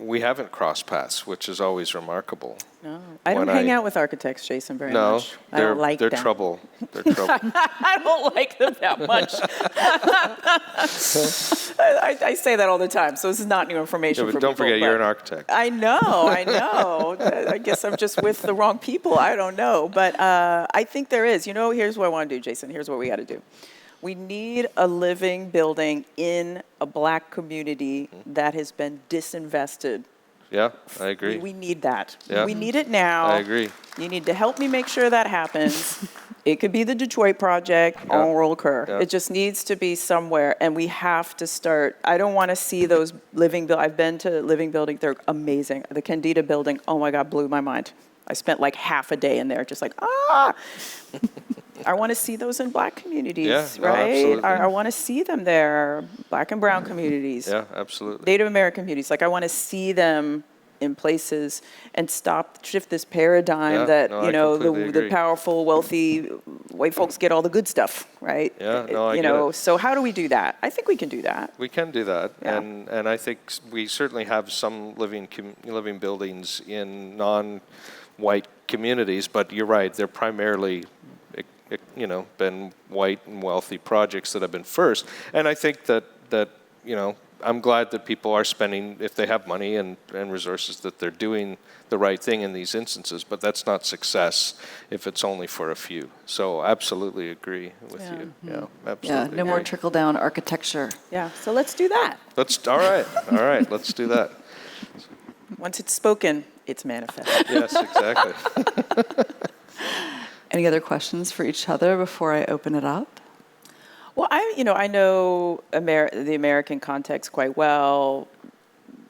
we haven't crossed paths, which is always remarkable. No, I don't hang out with architects, Jason, very much. No, I don't like they're them. trouble. They're trouble. I don't like them that much. I say that all the time, so this is not new information Yeah, for but don't people, forget, you're an architect. I know. I guess I'm just with the wrong people. I don't know. But I think there is. Here's what I want to do, Jason. Here's what we got to do. We need a living building in a black community that has been disinvested. Yeah, I agree. We need that. Yeah. We need it now. I agree. You need to help me make sure that happens. It could be the Detroit project, on World Kerr. Yeah. It just needs to be somewhere, and we have to start. I don't want to see those I've been to living buildings. They're amazing. The Candida building, oh my God, blew my mind. I spent like half a day in there just like, I want to see those in black communities, Yeah, no, right? absolutely. I want to see them there, black and brown communities. Yeah, absolutely. Native American communities. Like I want to see them in places and shift this paradigm that, I completely the agree. powerful, wealthy white folks get all the good stuff, right? Yeah, no, I get it. So how do we do that? I think we can do that. We can do that, Yeah. and I think we certainly have some living buildings in non-white communities, but you're right, they're primarily been white and wealthy projects that have been first. And I think that I'm glad that people are spending, if they have money and resources, that they're doing the right thing in these instances, but that's not success if it's only for a few. So absolutely agree with you. Yeah, absolutely. No more agree. trickle-down architecture. Yeah, so let's do that. All right, let's do that. Once it's spoken, it's manifest. Yes, exactly. Any other questions for each other before I open it up? Well, I know the American context quite well.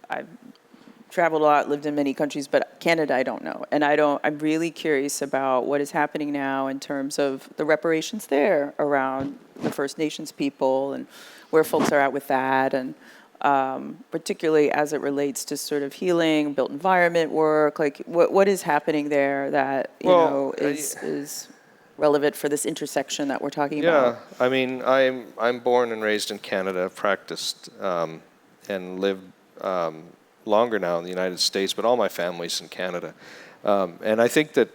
I've traveled a lot, lived in many countries, but Canada I don't know. And I'm really curious about what is happening now in terms of the reparations there around the First Nations people and where folks are at with that. And particularly as it relates to sort of healing, built environment work? Like, what is happening there that, is relevant for this intersection that we're talking about? Yeah, I mean, I'm born and raised in Canada. I've practiced and lived longer now in the United States, but all my family's in Canada. And I think that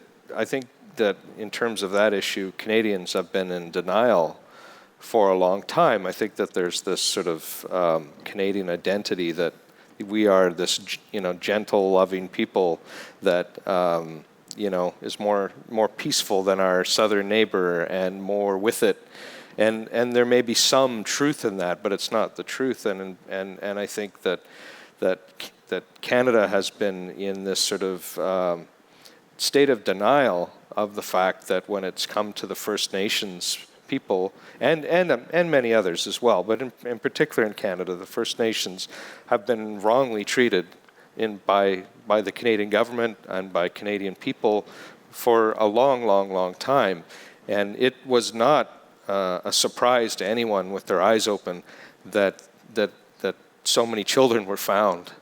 in terms of that issue, Canadians have been in denial for a long time. I think that there's this sort of Canadian identity that we are this, gentle, loving people that, is more peaceful than our southern neighbor and more with it. And there may be some truth in that, but it's not the truth. And I think that Canada has been in this sort of state of denial of the fact that when it's come to the First Nations people, and many others as well, but in particular in Canada, the First Nations have been wrongly treated by the Canadian government and by Canadian people for a long time. And it was not a surprise to anyone with their eyes open that so many children were found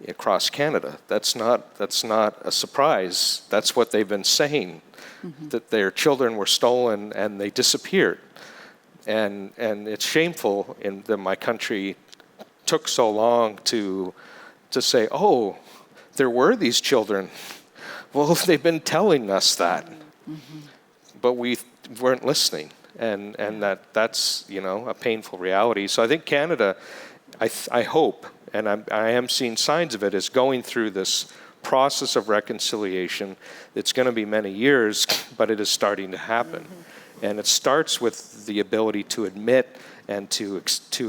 across Canada. That's not a surprise. That's what they've been saying, that their children were stolen and they disappeared. And it's shameful that my country took so long to say, oh, there were these children. Well, they've been telling us that, but we weren't listening. And that's a painful reality. So I think Canada, I hope, and I am seeing signs of it, is going through this process of reconciliation. It's going to be many years, but it is starting to happen. And it starts with the ability to admit and to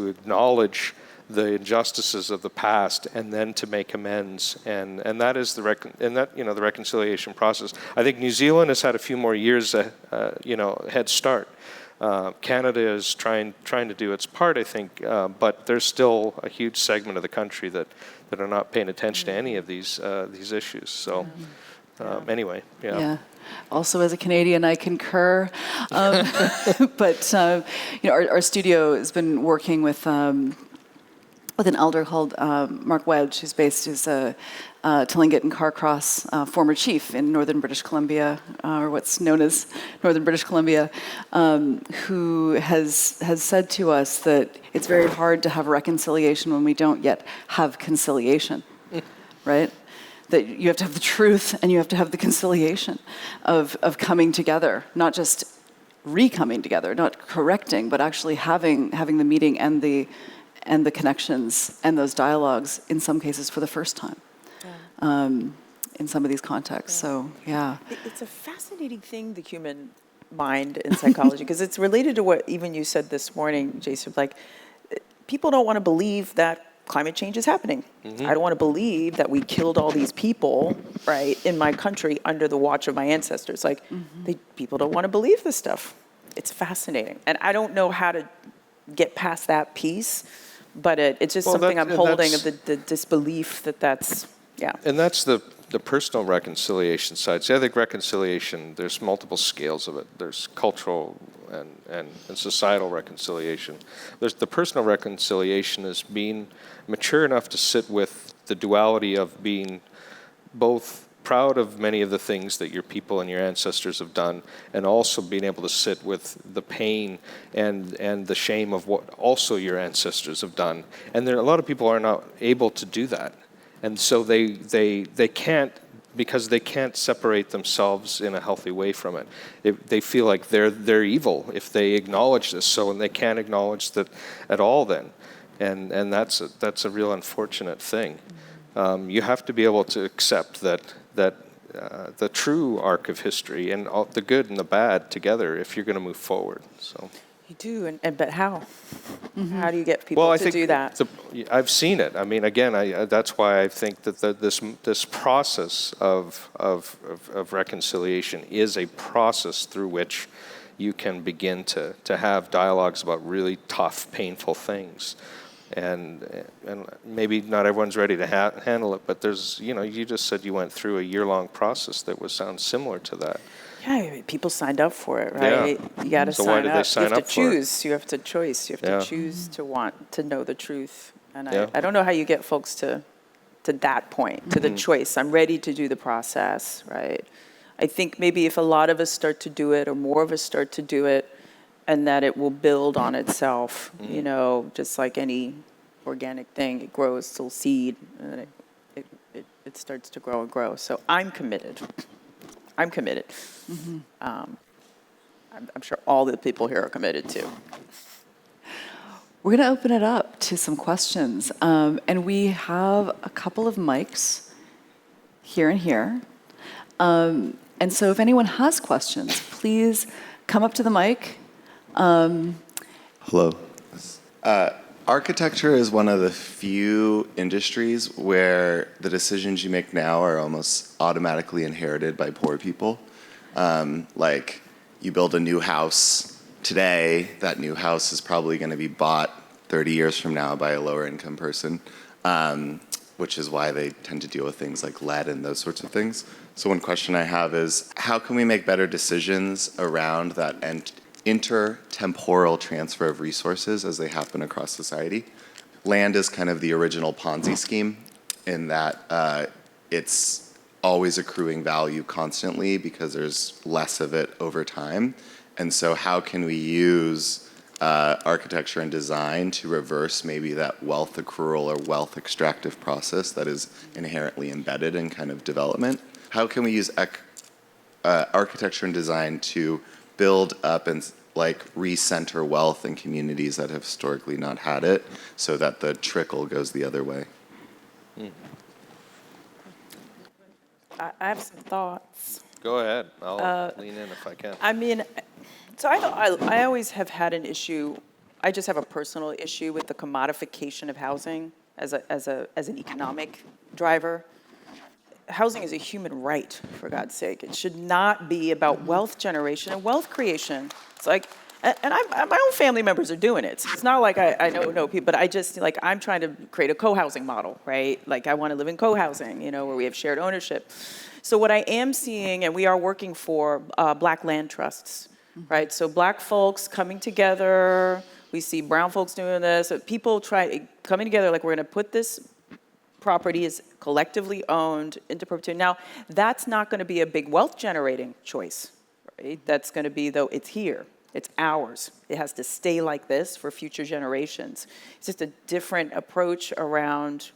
acknowledge the injustices of the past, and then to make amends. And that is the reconciliation process. I think New Zealand has had a few more years, head start. Canada is trying to do its part, I think, but there's still a huge segment of the country that are not paying attention to any of these issues. So, anyway, yeah. Yeah. Also, as a Canadian, I concur. But our studio has been working with an elder called Mark Wedge, who's a Tlingit and Carcross former chief in northern British Columbia, or what's known as northern British Columbia, who has said to us that it's very hard to have reconciliation when we don't yet have conciliation, right? That you have to have the truth and you have to have the conciliation of coming together, not just re-coming together, not correcting, but actually having the meeting and the connections and those dialogues, in some cases for the first time, in some of these contexts. Yeah. So, yeah. It's a fascinating thing, the human mind in psychology, because it's related to what even you said this morning, Jason, like, people don't want to believe that climate change is happening. I don't want to believe that we killed all these people, right, in my country under the watch of my ancestors. Like, people don't want to believe this stuff. It's fascinating. And I don't know how to get past that piece, but it's just something I'm holding, of the disbelief that's, yeah. And that's the personal reconciliation side. So I think reconciliation, there's multiple scales of it. There's cultural and societal reconciliation. There's the personal reconciliation is being mature enough to sit with the duality of being both proud of many of the things that your people and your ancestors have done, and also being able to sit with the pain and the shame of what also your ancestors have done. And there a lot of people are not able to do that. And so they can't, because they can't separate themselves in a healthy way from it. They feel like they're evil if they acknowledge this, so, and they can't acknowledge that at all then. And that's a real unfortunate thing. You have to be able to accept that the true arc of history and all, the good and the bad together, if you're going to move forward. So. You do, but how? How do you get people to do that? I've seen it. I mean, again, that's why I think that this process of reconciliation is a process through which you can begin to have dialogues about really tough, painful things. And maybe not everyone's ready to handle it, but there's, you just said you went through a year-long process that sounds similar to that. Yeah, people signed up for it, right? Yeah. You got to sign up. You have to choose. You have to choose to want to know the truth. And Yeah. I don't know how you get folks to that point, to the choice. I'm ready to do the process, right? I think maybe if a lot of us start to do it, or more of us start to do it, and that it will build on itself, you know, just like any organic thing, it grows till seed, and then it starts to grow and grow. So I'm committed. I'm committed. I'm sure all the people here are committed too. We're going to open it up to some questions. And we have a couple of mics here and here. And so if anyone has questions, please come up to the mic. Hello. Architecture is one of the few industries where the decisions you make now are almost automatically inherited by poor people. Like, you build a new house today, that new house is probably going to be bought 30 years from now by a lower income person, which is why they tend to deal with things like lead and those sorts of things. So one question I have is, how can we make better decisions around that intertemporal transfer of resources as they happen across society? Land is kind of the original Ponzi scheme in that it's always accruing value constantly because there's less of it over time. And so how can we use architecture and design to reverse maybe that wealth accrual or wealth extractive process that is inherently embedded in kind of development? How can we use architecture and design to build up and like recenter wealth in communities that have historically not had it so that the trickle goes the other way? I have some thoughts. Go ahead. I'll lean in if I can. I mean, so I always have had an issue. I just have a personal issue with the commodification of housing as an economic driver. Housing is a human right, for God's sake. It should not be about wealth generation and wealth creation. It's like, and my own family members are doing it. So it's not like I know people, but I just, like, I'm trying to create a co-housing model, right? Like, I want to live in co-housing, you know, where we have shared ownership. So what I am seeing, and we are working for Black land trusts, right? So Black folks coming together, we see brown folks doing this, people coming together, like, we're going to put this property is collectively owned into perpetuity. Now, that's not going to be a big wealth generating choice, right? That's going to be, though, it's here. It's ours. It has to stay like this for future generations. It's just a different approach around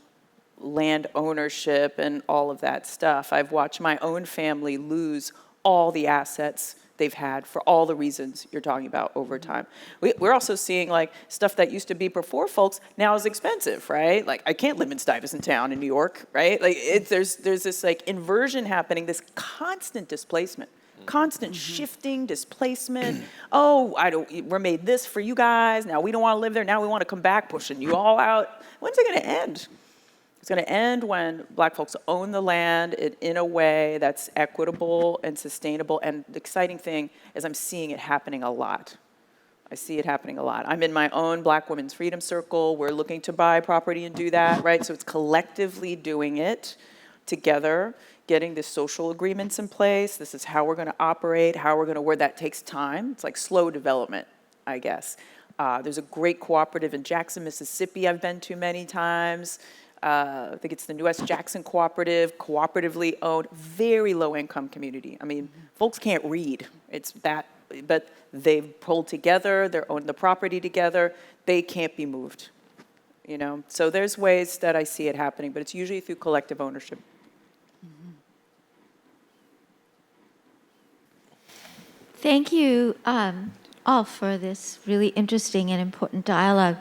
land ownership and all of that stuff. I've watched my own family lose all the assets they've had for all the reasons you're talking about over time. We're also seeing, like, stuff that used to be before folks now is expensive, right? Like, I can't live in Stuyvesant Town in New York, right? Like, there's this, like, inversion happening, this constant displacement. Constant shifting, displacement. Oh, we're made this for you guys. Now we don't want to live there. Now we want to come back, pushing you all out. When's it going to end? It's going to end when Black folks own the land in a way that's equitable and sustainable. And the exciting thing is I'm seeing it happening a lot. I see it happening a lot. I'm in my own Black Women's Freedom Circle. We're looking to buy property and do that, right? So it's collectively doing it together, getting the social agreements in place. This is how we're going to operate, where that takes time. It's like slow development, I guess. There's a great cooperative in Jackson, Mississippi I've been to many times. I think it's the New West Jackson Cooperative, cooperatively owned, very low income community. I mean, folks can't read. It's that, but they've pulled together, they're owning the property together, they can't be moved, you know? So there's ways that I see it happening, but it's usually through collective ownership. Thank you all for this really interesting and important dialogue.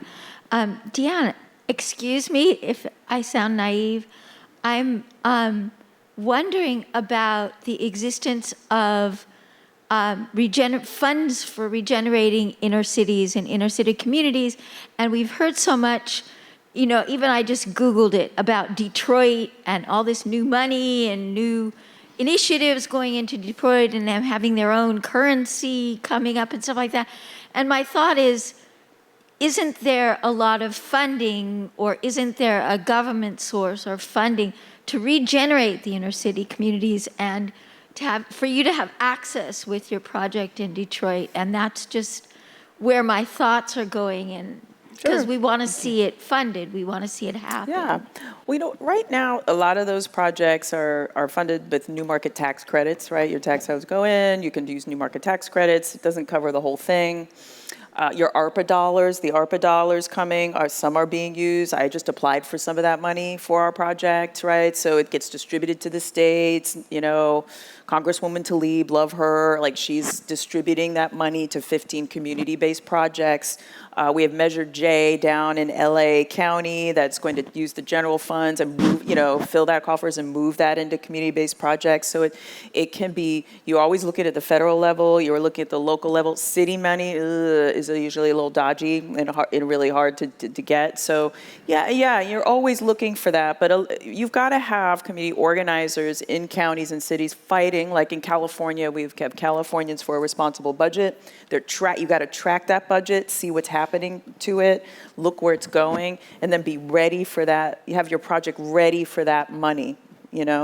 Deanna, excuse me if I sound naive. I'm wondering about the existence of funds for regenerating inner cities and inner city communities. And we've heard so much, you know, even I just Googled it about Detroit and all this new money and new initiatives going into Detroit and them having their own currency coming up and stuff like that. And my thought is, isn't there a lot of funding, or isn't there a government source or funding to regenerate the inner city communities and for you to have access with your project in Detroit? And that's just where my thoughts are going. And Because we want to see it funded. We want to see it happen. Yeah. Right now, a lot of those projects are funded with new market tax credits, right? Your tax dollars go in, you can use new market tax credits. It doesn't cover the whole thing. Your ARPA dollars, the ARPA dollars coming, some are being used. I just applied for some of that money for our project, right? So it gets distributed to the states, Congresswoman Tlaib, love her, like she's distributing that money to 15 community-based projects. We have Measure J down in LA County that's going to use the general funds and move, fill that coffers and move that into community-based projects. So it can be, you always look at the federal level, you're looking at the local level. City money is usually a little dodgy and really hard to get. So yeah, you're always looking for that. But you've got to have community organizers in counties and cities fighting. Like in California, we've kept Californians for a responsible budget. You got to track that budget, see what's happening to it, look where it's going, and then be ready for that. You have your project ready for that money,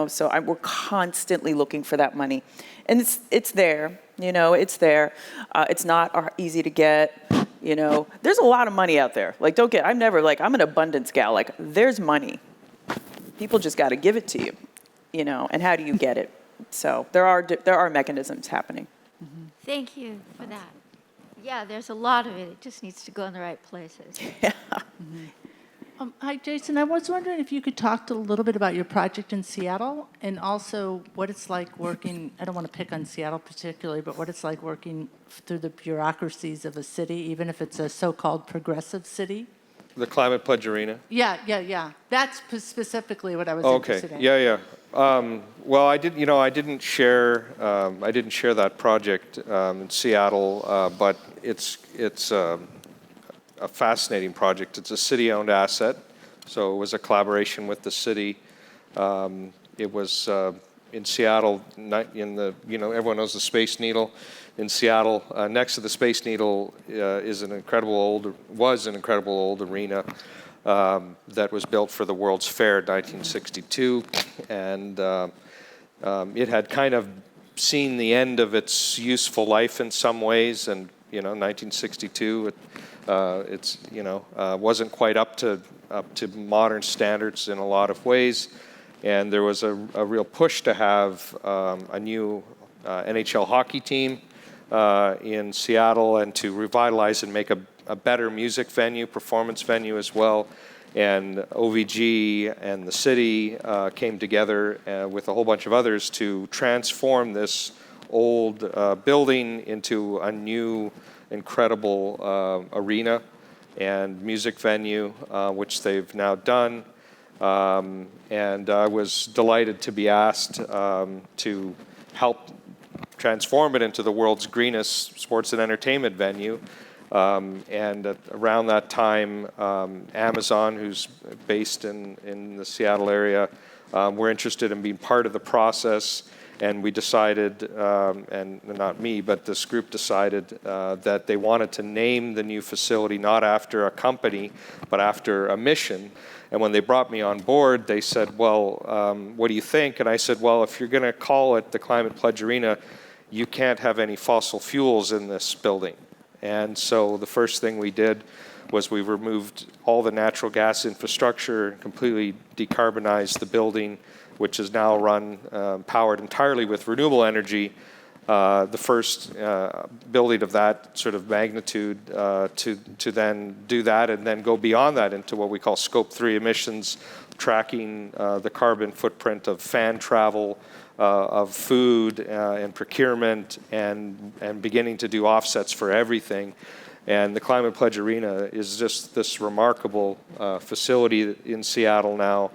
So we're constantly looking for that money, and it's there, it's there. It's not easy to get, There's a lot of money out there. Like, I'm never like I'm an abundance gal. Like, there's money. People just got to give it to you, And how do you get it? So there are mechanisms happening. Thank you for that. Yeah, there's a lot of it. It just needs to go in the right places. Yeah. Hi, Jason. I was wondering if you could talk a little bit about your project in Seattle and also what it's like working, I don't want to pick on Seattle particularly, but what it's like working through the bureaucracies of a city, even if it's a so-called progressive city. The Climate Pledge Arena. Yeah. That's specifically what I was Okay. interested in. Yeah. Well, I didn't share that project in Seattle, but it's a fascinating project. It's a city-owned asset, so it was a collaboration with the city. It was in Seattle, everyone knows the Space Needle. In Seattle, next to the Space Needle was an incredible old arena that was built for the World's Fair in 1962, and it had kind of seen the end of its useful life in some ways, and 1962, it's wasn't quite up to modern standards in a lot of ways, and there was a real push to have a new NHL hockey team in Seattle and to revitalize and make a better music venue, performance venue as well. And OVG and the city came together with a whole bunch of others to transform this old building into a new, incredible arena and music venue, which they've now done. And I was delighted to be asked to help transform it into the world's greenest sports and entertainment venue. And around that time, Amazon, who's based in the Seattle area, were interested in being part of the process. And we decided, and not me, but this group decided that they wanted to name the new facility not after a company, but after a mission. And when they brought me on board, they said, well, what do you think? And I said, well, if you're going to call it the Climate Pledge Arena, you can't have any fossil fuels in this building. And so the first thing we did was we removed all the natural gas infrastructure, completely decarbonized the building, which is now powered entirely with renewable energy. The first building of that sort of magnitude to then do that and then go beyond that into what we call Scope 3 emissions, tracking the carbon footprint of fan travel, of food and procurement, and beginning to do offsets for everything. And the Climate Pledge Arena is just this remarkable facility in Seattle now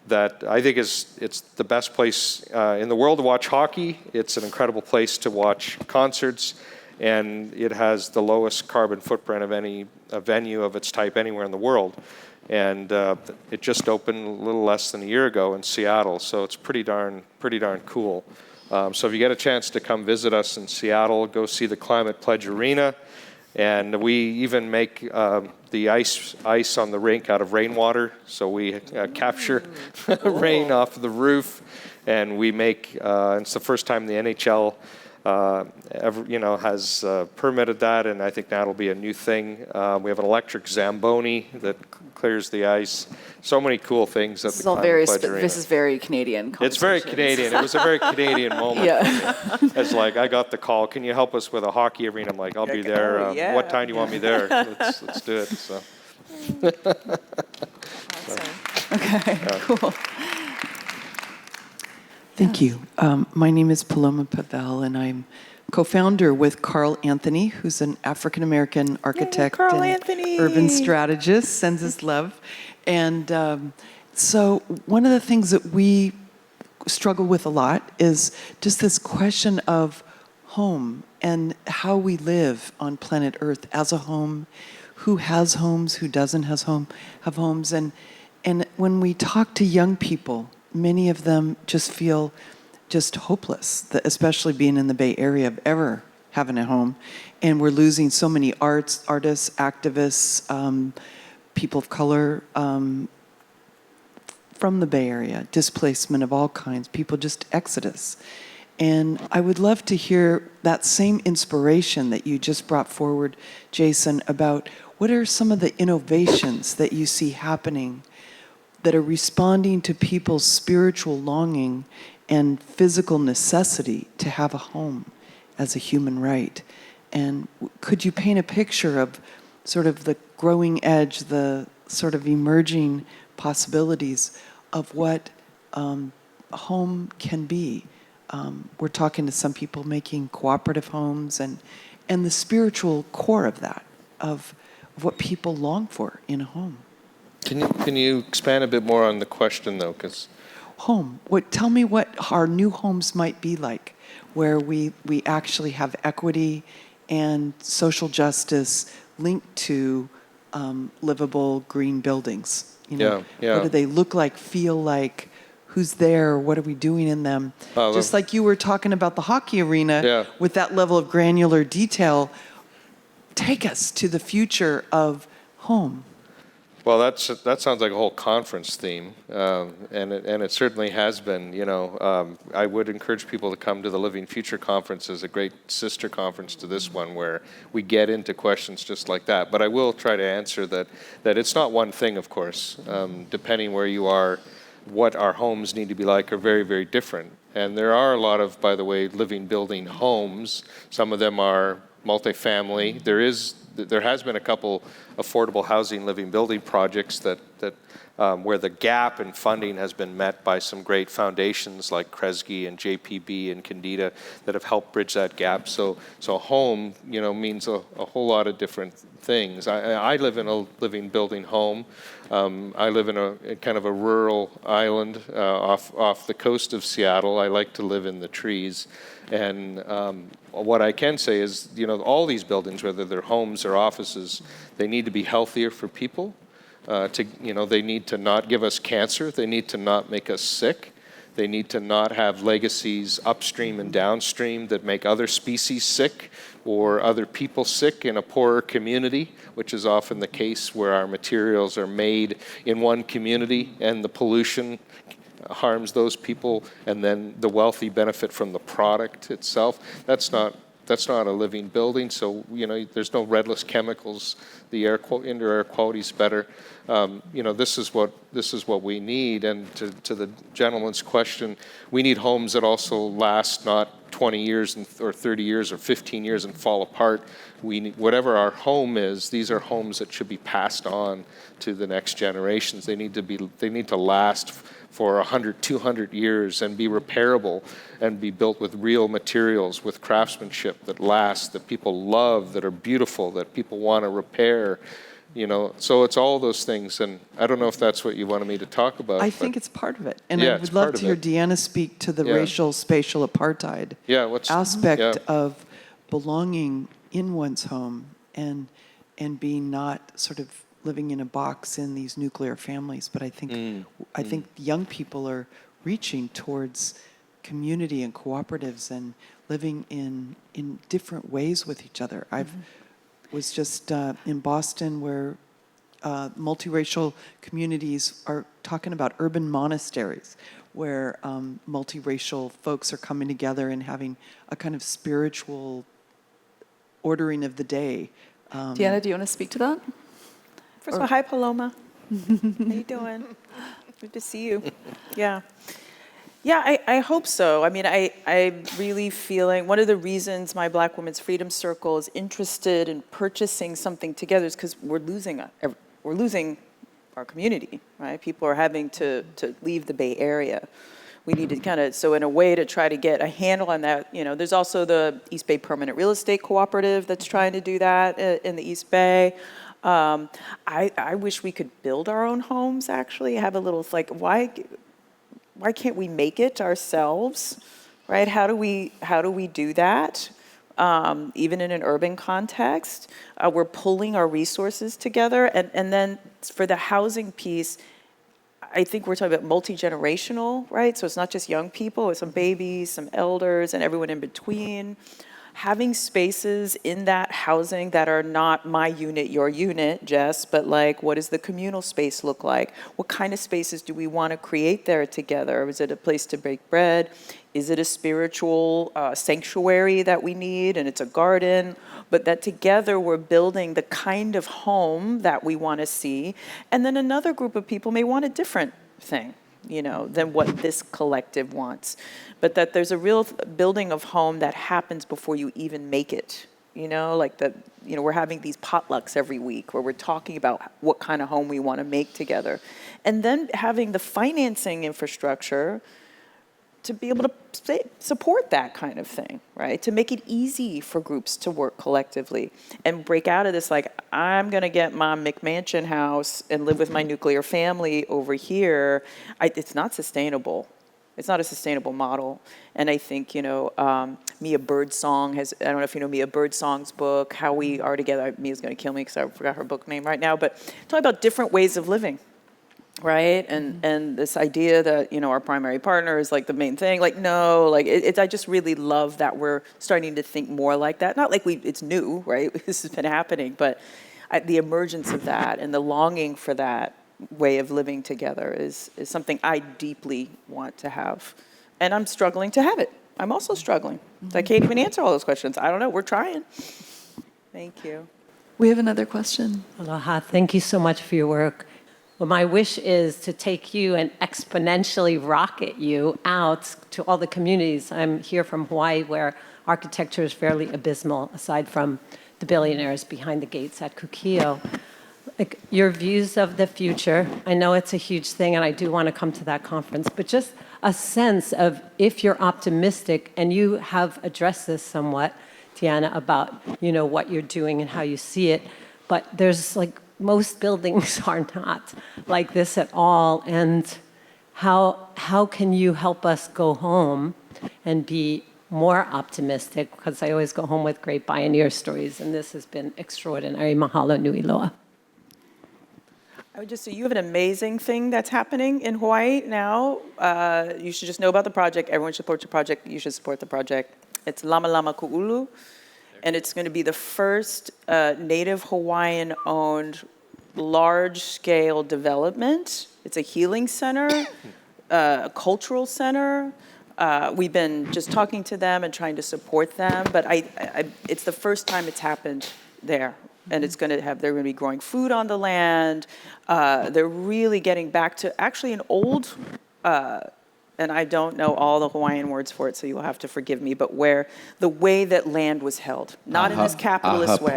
that I think it's the best place in the world to watch hockey. It's an incredible place to watch concerts, and it has the lowest carbon footprint of any venue of its type anywhere in the world. And it just opened a little less than a year ago in Seattle, so it's pretty darn cool. So if you get a chance to come visit us in Seattle, go see the Climate Pledge Arena. And we even make the ice on the rink out of rainwater. So we capture rain off the roof, and we make. It's the first time the NHL has permitted that, and I think that'll be a new thing. We have an electric Zamboni that clears the ice. So many cool things at the Climate Pledge Arena. This is very Canadian. It's very Canadian. It was a very Canadian moment Yeah. for me. It's like, I got the call, can you help us with a hockey arena? I'm like, I'll be there. Oh, yeah. What time do you want me there? Let's do it. So. Okay, cool. Thank you. My name is Paloma Pavel, and I'm co-founder with Carl Anthony, who's an African-American architect Carl and Anthony. urban strategist, sends his love. And so one of the things that we struggle with a lot is just this question of home and how we live on planet Earth as a home, who has homes, who doesn't have homes. And when we talk to young people, many of them just feel just hopeless, especially being in the Bay Area, of ever having a home. And we're losing so many artists, activists, people of color from the Bay Area, displacement of all kinds, people just exodus. And I would love to hear that same inspiration that you just brought forward, Jason, about what are some of the innovations that you see happening that are responding to people's spiritual longing and physical necessity to have a home as a human right. And could you paint a picture of sort of the growing edge, the sort of emerging possibilities of what home can be? We're talking to some people making cooperative homes and the spiritual core of that, of what people long for in a home. Can you expand a bit more on the question, though? Because home. Tell me what our new homes might be like, where we actually have equity and social justice linked to livable green buildings. Yeah. What do they look like, feel like? Who's there? What are we doing in them? Just like you were talking about the hockey arena, with that level of granular detail, take us to the future of home. Well, that sounds like a whole conference theme, and it certainly has been. I would encourage people to come to the Living Future Conference as a great sister conference to this one, where we get into questions just like that. But I will try to answer that it's not one thing, of course. Depending where you are, what our homes need to be like are very, very different. And there are a lot of, by the way, living, building homes. Some of them are multifamily. There has been a couple affordable housing living building projects that where the gap in funding has been met by some great foundations like Kresge and JPB and Candida that have helped bridge that gap. So home, means a whole lot of different things. I live in a living building home. I live in a kind of a rural island off the coast of Seattle. I like to live in the trees. And what I can say is, all these buildings, whether they're homes or offices, they need to be healthier for people. They need to not give us cancer. They need to not make us sick. They need to not have legacies upstream and downstream that make other species sick or other people sick in a poorer community, which is often the case where our materials are made in one community and the pollution harms those people, and then the wealthy benefit from the product itself. That's not a living building. So there's no redless chemicals. The indoor air quality is better. This is what we need. And to the gentleman's question, we need homes that also last not 20 years or 30 years or 15 years and fall apart. Whatever our home is, these are homes that should be passed on to the next generations. They need to last for 100, 200 years and be repairable and be built with real materials, with craftsmanship that lasts, that people love, that are beautiful, that people want to repair. So it's all those things, and I don't know if that's what you wanted me to talk about. I think it's part of it, and I would love to hear Deanna speak to the racial spatial apartheid aspect of belonging in one's home and being not sort of living in a box in these nuclear families. But I think young people are reaching towards community and cooperatives and living in different ways with each other. Was just in Boston, where multiracial communities are talking about urban monasteries, where multiracial folks are coming together and having a kind of spiritual ordering of the day. Deanna, do you want to speak to that? First of all, hi, Paloma. How you doing? Good to see you. Yeah. Yeah, I hope so. I mean, I'm really feeling, one of the reasons my Black Women's Freedom Circle is interested in purchasing something together is because we're losing our community, right? People are having to leave the Bay Area. We need to kind of, so in a way to try to get a handle on that, you know, there's also the East Bay Permanent Real Estate Cooperative that's trying to do that in the East Bay. I wish we could build our own homes, actually, have a little, like, why can't we make it ourselves, right? How do we do that? Even in an urban context, we're pulling our resources together. And then for the housing piece, I think we're talking about multi-generational, right? So it's not just young people, it's some babies, some elders, and everyone in between. Having spaces in that housing that are not my unit, your unit, Jess, but like, what does the communal space look like? What kind of spaces do we want to create there together? Is it a place to bake bread? Is it a spiritual sanctuary that we need, and it's a garden? But that together we're building the kind of home that we want to see. And then another group of people may want a different thing, you know, than what this collective wants. But that there's a real building of home that happens before you even make it. You know, like that, you know, we're having these potlucks every week where we're talking about what kind of home we want to make together. And then having the financing infrastructure to be able to support that kind of thing, right? To make it easy for groups to work collectively and break out of this, like, I'm going to get my McMansion house and live with my nuclear family over here. It's not sustainable. It's not a sustainable model. And I think, you know, Mia Birdsong has, I don't know if you know Mia Birdsong's book, How We Are Together. Mia's going to kill me because I forgot her book name right now, but talking about different ways of living. Right? And this idea that, you know, our primary partner is like the main thing, like, no, like I just really love that we're starting to think more like that. Not like it's new, right? This has been happening, but the emergence of that and the longing for that way of living together is something I deeply want to have. And I'm struggling to have it. I'm also struggling. I can't even answer all those questions. I don't know. We're trying. Thank you. We have another question. Aloha. Thank you so much for your work. Well, my wish is to take you and exponentially rocket you out to all the communities. I'm here from Hawaii, where architecture is fairly abysmal, aside from the billionaires behind the gates at Kukio. Like, your views of the future, I know it's a huge thing, and I do want to come to that conference, but just a sense of, if you're optimistic, and you have addressed this somewhat, Deanna, about, you know, what you're doing and how you see it, but there's like, most buildings are not like this at all. And how can you help us go home and be more optimistic? Because I always go home with great Bioneer stories, and this has been extraordinary. Mahalo nui loa. I would just say you have an amazing thing that's happening in Hawaii now. You should just know about the project. Everyone should support your project. You should support the project. It's Lama Lama Ku'ulu. And it's going to be the first Native Hawaiian-owned large-scale development. It's a healing center, a cultural center. We've been just talking to them and trying to support them, but it's the first time it's happened there. And it's going to have, they're going to be growing food on the land. They're really getting back to actually an old, and I don't know all the Hawaiian words for it, so you'll have to forgive me, but where the way that land was held, not in this capitalist way.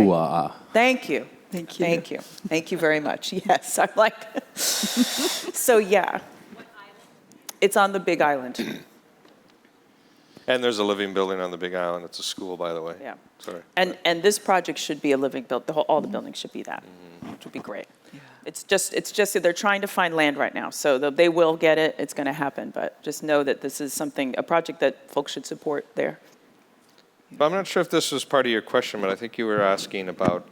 Thank you. Thank you. Thank you. Thank you very much. Yes, I'm like, so yeah. It's on the Big Island. And there's a living building on the Big Island. It's a school, by the way. Yeah. Sorry. And this project should be a living building. All the buildings should be that, which would be great. Yeah. It's just that they're trying to find land right now, so they will get it. It's going to happen, but just know that this is a project that folks should support there. But I'm not sure if this was part of your question, but I think you were asking about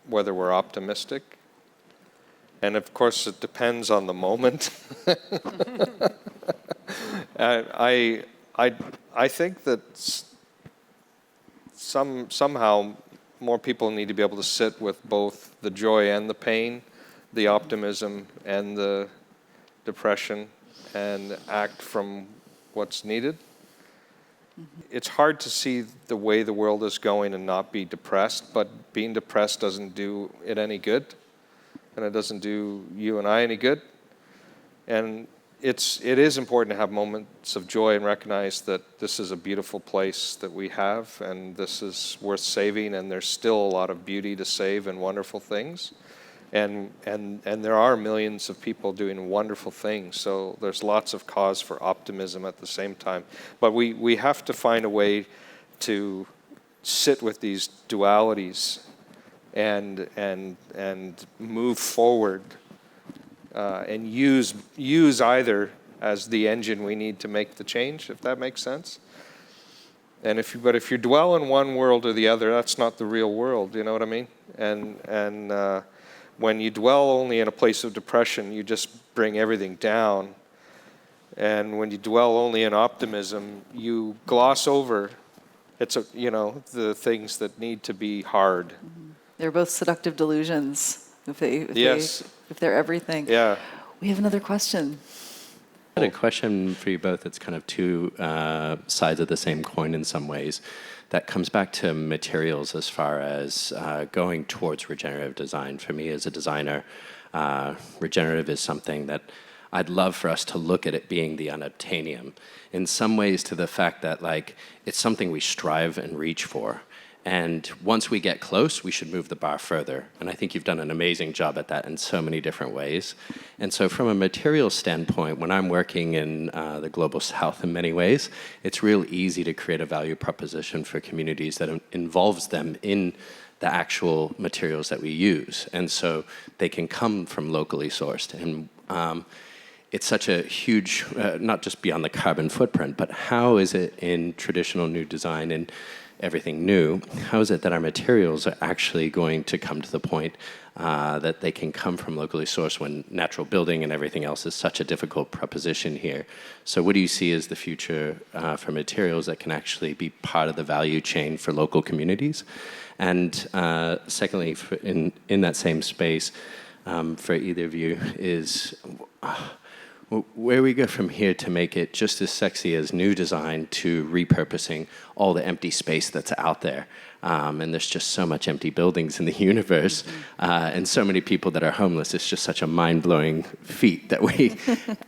whether we're optimistic. And of course, it depends on the moment. I think that somehow more people need to be able to sit with both the joy and the pain, the optimism and the depression, and act from what's needed. It's hard to see the way the world is going and not be depressed, but being depressed doesn't do it any good, and it doesn't do you and I any good. And it is important to have moments of joy and recognize that this is a beautiful place that we have, and this is worth saving, and there's still a lot of beauty to save and wonderful things. And there are millions of people doing wonderful things, so there's lots of cause for optimism at the same time. But we have to find a way to sit with these dualities and move forward and use either as the engine we need to make the change, if that makes sense. And if you dwell in one world or the other, that's not the real world. You know what I mean? And when you dwell only in a place of depression, you just bring everything down. And when you dwell only in optimism, you gloss over the things that need to be hard. They're both seductive delusions if they're everything. Yeah. We have another question. I had a question for you both. It's kind of two sides of the same coin in some ways. That comes back to materials as far as going towards regenerative design. For me as a designer, regenerative is something that I'd love for us to look at it being the unobtainium. In some ways to the fact that it's something we strive and reach for. And once we get close, we should move the bar further. And I think you've done an amazing job at that in so many different ways. And so from a material standpoint, when I'm working in the Global South in many ways, it's real easy to create a value proposition for communities that involves them in the actual materials that we use. And so they can come from locally sourced. And it's such a huge, not just beyond the carbon footprint, but how is it in traditional new design and everything new, how is it that our materials are actually going to come to the point that they can come from locally sourced when natural building and everything else is such a difficult proposition here? So what do you see as the future for materials that can actually be part of the value chain for local communities? And secondly, in that same space, for either of you, is where we go from here to make it just as sexy as new design to repurposing all the empty space that's out there. And there's just so much empty buildings in the universe and so many people that are homeless. It's just such a mind-blowing feat that we,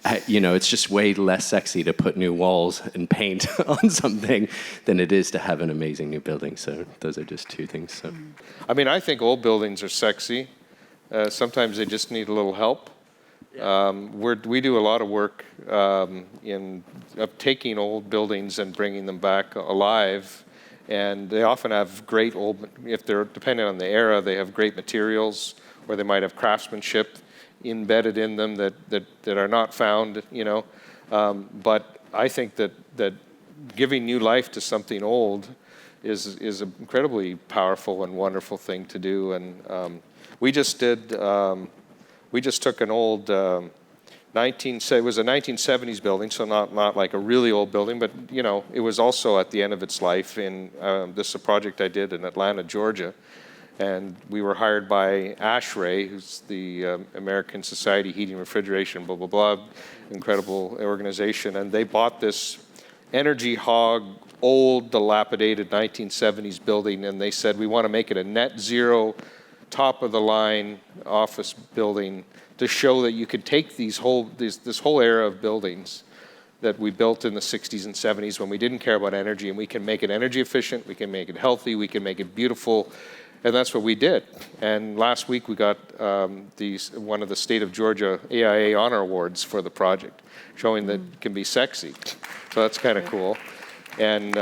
it's just way less sexy to put new walls and paint on something than it is to have an amazing new building. So those are just two things. So, I mean, I think old buildings are sexy. Sometimes they just need a little help. We do a lot of work of taking old buildings and bringing them back alive, and they often have great if they're depending on the era, they have great materials, or they might have craftsmanship embedded in them that are not found, But I think that giving new life to something old is an incredibly powerful and wonderful thing to do, and we just took an old it was a 1970s building, so not like a really old building, but it was also at the end of its life. In this is a project I did in Atlanta, Georgia, and we were hired by ASHRAE, who's the American Society Heating Refrigeration, blah blah blah, incredible organization, and they bought this energy hog, old, dilapidated 1970s building, and they said we want to make it a net zero, top of the line office building to show that you could take this whole era of buildings that we built in the 60s and 70s when we didn't care about energy, and we can make it energy efficient, we can make it healthy, we can make it beautiful, and that's what we did. And last week we got one of the state of Georgia AIA honor awards for the project, showing that it can be sexy. So that's kind of cool. And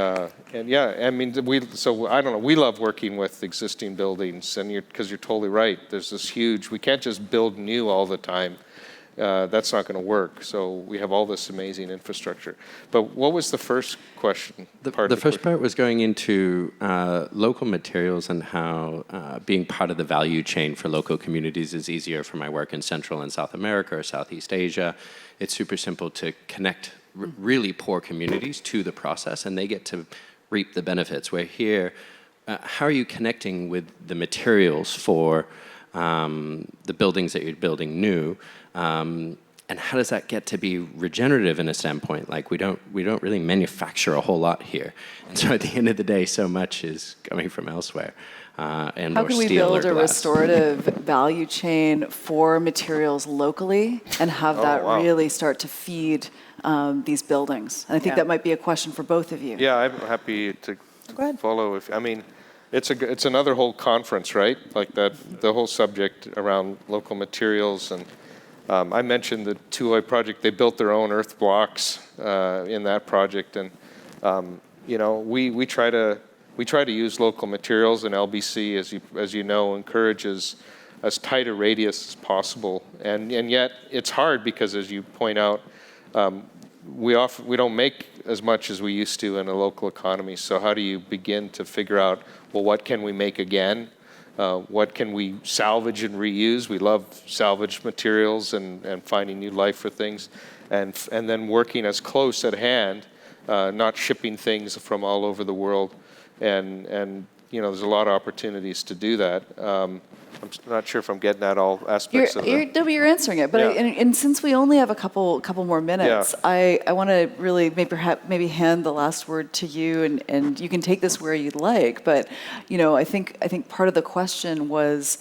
yeah, I mean, I don't know, we love working with existing buildings, and because you're totally right, there's this huge, we can't just build new all the time. That's not going to work. So we have all this amazing infrastructure. But what was the first question? The first part was going into local materials and how being part of the value chain for local communities is easier for my work in Central and South America or Southeast Asia. It's super simple to connect really poor communities to the process, and they get to reap the benefits. Where here, how are you connecting with the materials for the buildings that you're building new and how does that get to be regenerative in a standpoint? Like we don't really manufacture a whole lot here, and so at the end of the day, so much is coming from elsewhere. And How or can we steel build or a glass. restorative value chain for materials locally and have that really start to feed these buildings? And I think that might be a question for both of you. Yeah, I'm happy to follow. I mean, it's another whole conference, right? Like that, the whole subject around local materials. And I mentioned the Tuhoe project. They built their own earth blocks in that project. And, you know, we try to use local materials, and LBC, as you know, encourages as tight a radius as possible. And yet it's hard because, as you point out, we don't make as much as we used to in a local economy. So how do you begin to figure out, well, what can we make again? What can we salvage and reuse? We love salvaged materials and finding new life for things, and then working as close at hand, not shipping things from all over the world. And you know, there's a lot of opportunities to do that. I'm not sure if I'm getting at all aspects of it. No, but you're answering it. But and since we only have a couple more minutes, I want to really maybe hand the last word to you, and you can take this where you'd like. But you know, I think part of the question was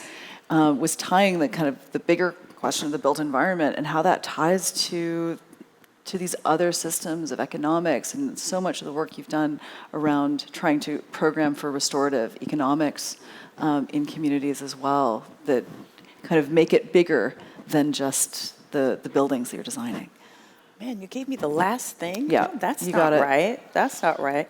tying the kind of the bigger question of the built environment and how that ties to these other systems of economics, and so much of the work you've done around trying to program for restorative economics in communities as well, that kind of make it bigger than just the buildings that you're designing. Man, you gave me the last thing? Yeah, That's you not got it. right. That's not right.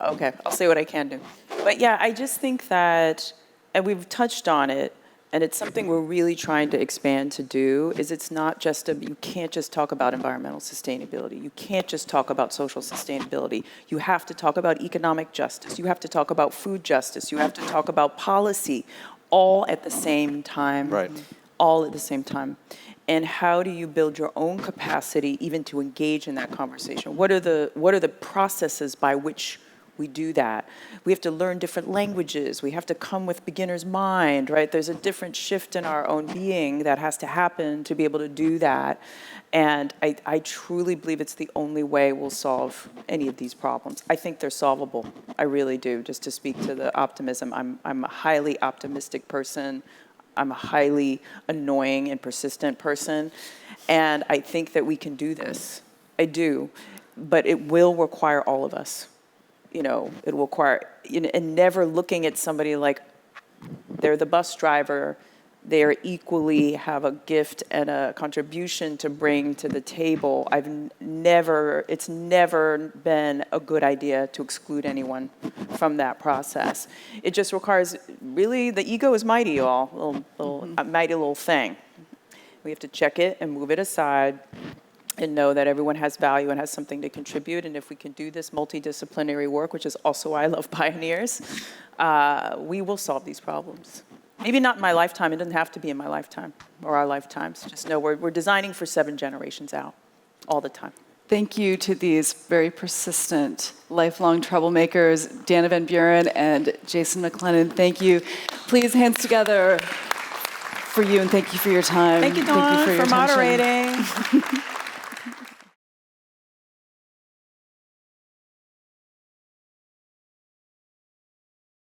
Okay, I'll say what I can do. But yeah, I just think that, and we've touched on it, and it's something we're really trying to expand to do, is it's not just you can't just talk about environmental sustainability. You can't just talk about social sustainability. You have to talk about economic justice. You have to talk about food justice. You have to talk about policy, all at the same time. Right. All at the same time. And how do you build your own capacity even to engage in that conversation? What are the processes by which we do that? We have to learn different languages. We have to come with beginner's mind, right? There's a different shift in our own being that has to happen to be able to do that. And I truly believe it's the only way we'll solve any of these problems. I think they're solvable. I really do, just to speak to the optimism. I'm a highly optimistic person. I'm a highly annoying and persistent person. And I think that we can do this. I do. But it will require all of us. You know, it will require, and never looking at somebody like they're the bus driver, they equally have a gift and a contribution to bring to the table. It's never been a good idea to exclude anyone from that process. It just requires, really, the ego is mighty, y'all, a mighty little thing. We have to check it and move it aside, and know that everyone has value and has something to contribute. And if we can do this multidisciplinary work, which is also why I love Bioneers, we will solve these problems. Maybe not in my lifetime. It doesn't have to be in my lifetime or our lifetimes. Just know we're designing for 7 generations out all the time. Thank you to these very persistent, lifelong troublemakers, Deanna Van Buren and Jason McLennan. Thank you. Please, hands together for you, and thank you for your time. Thank you, Dawn, for your for attention. moderating.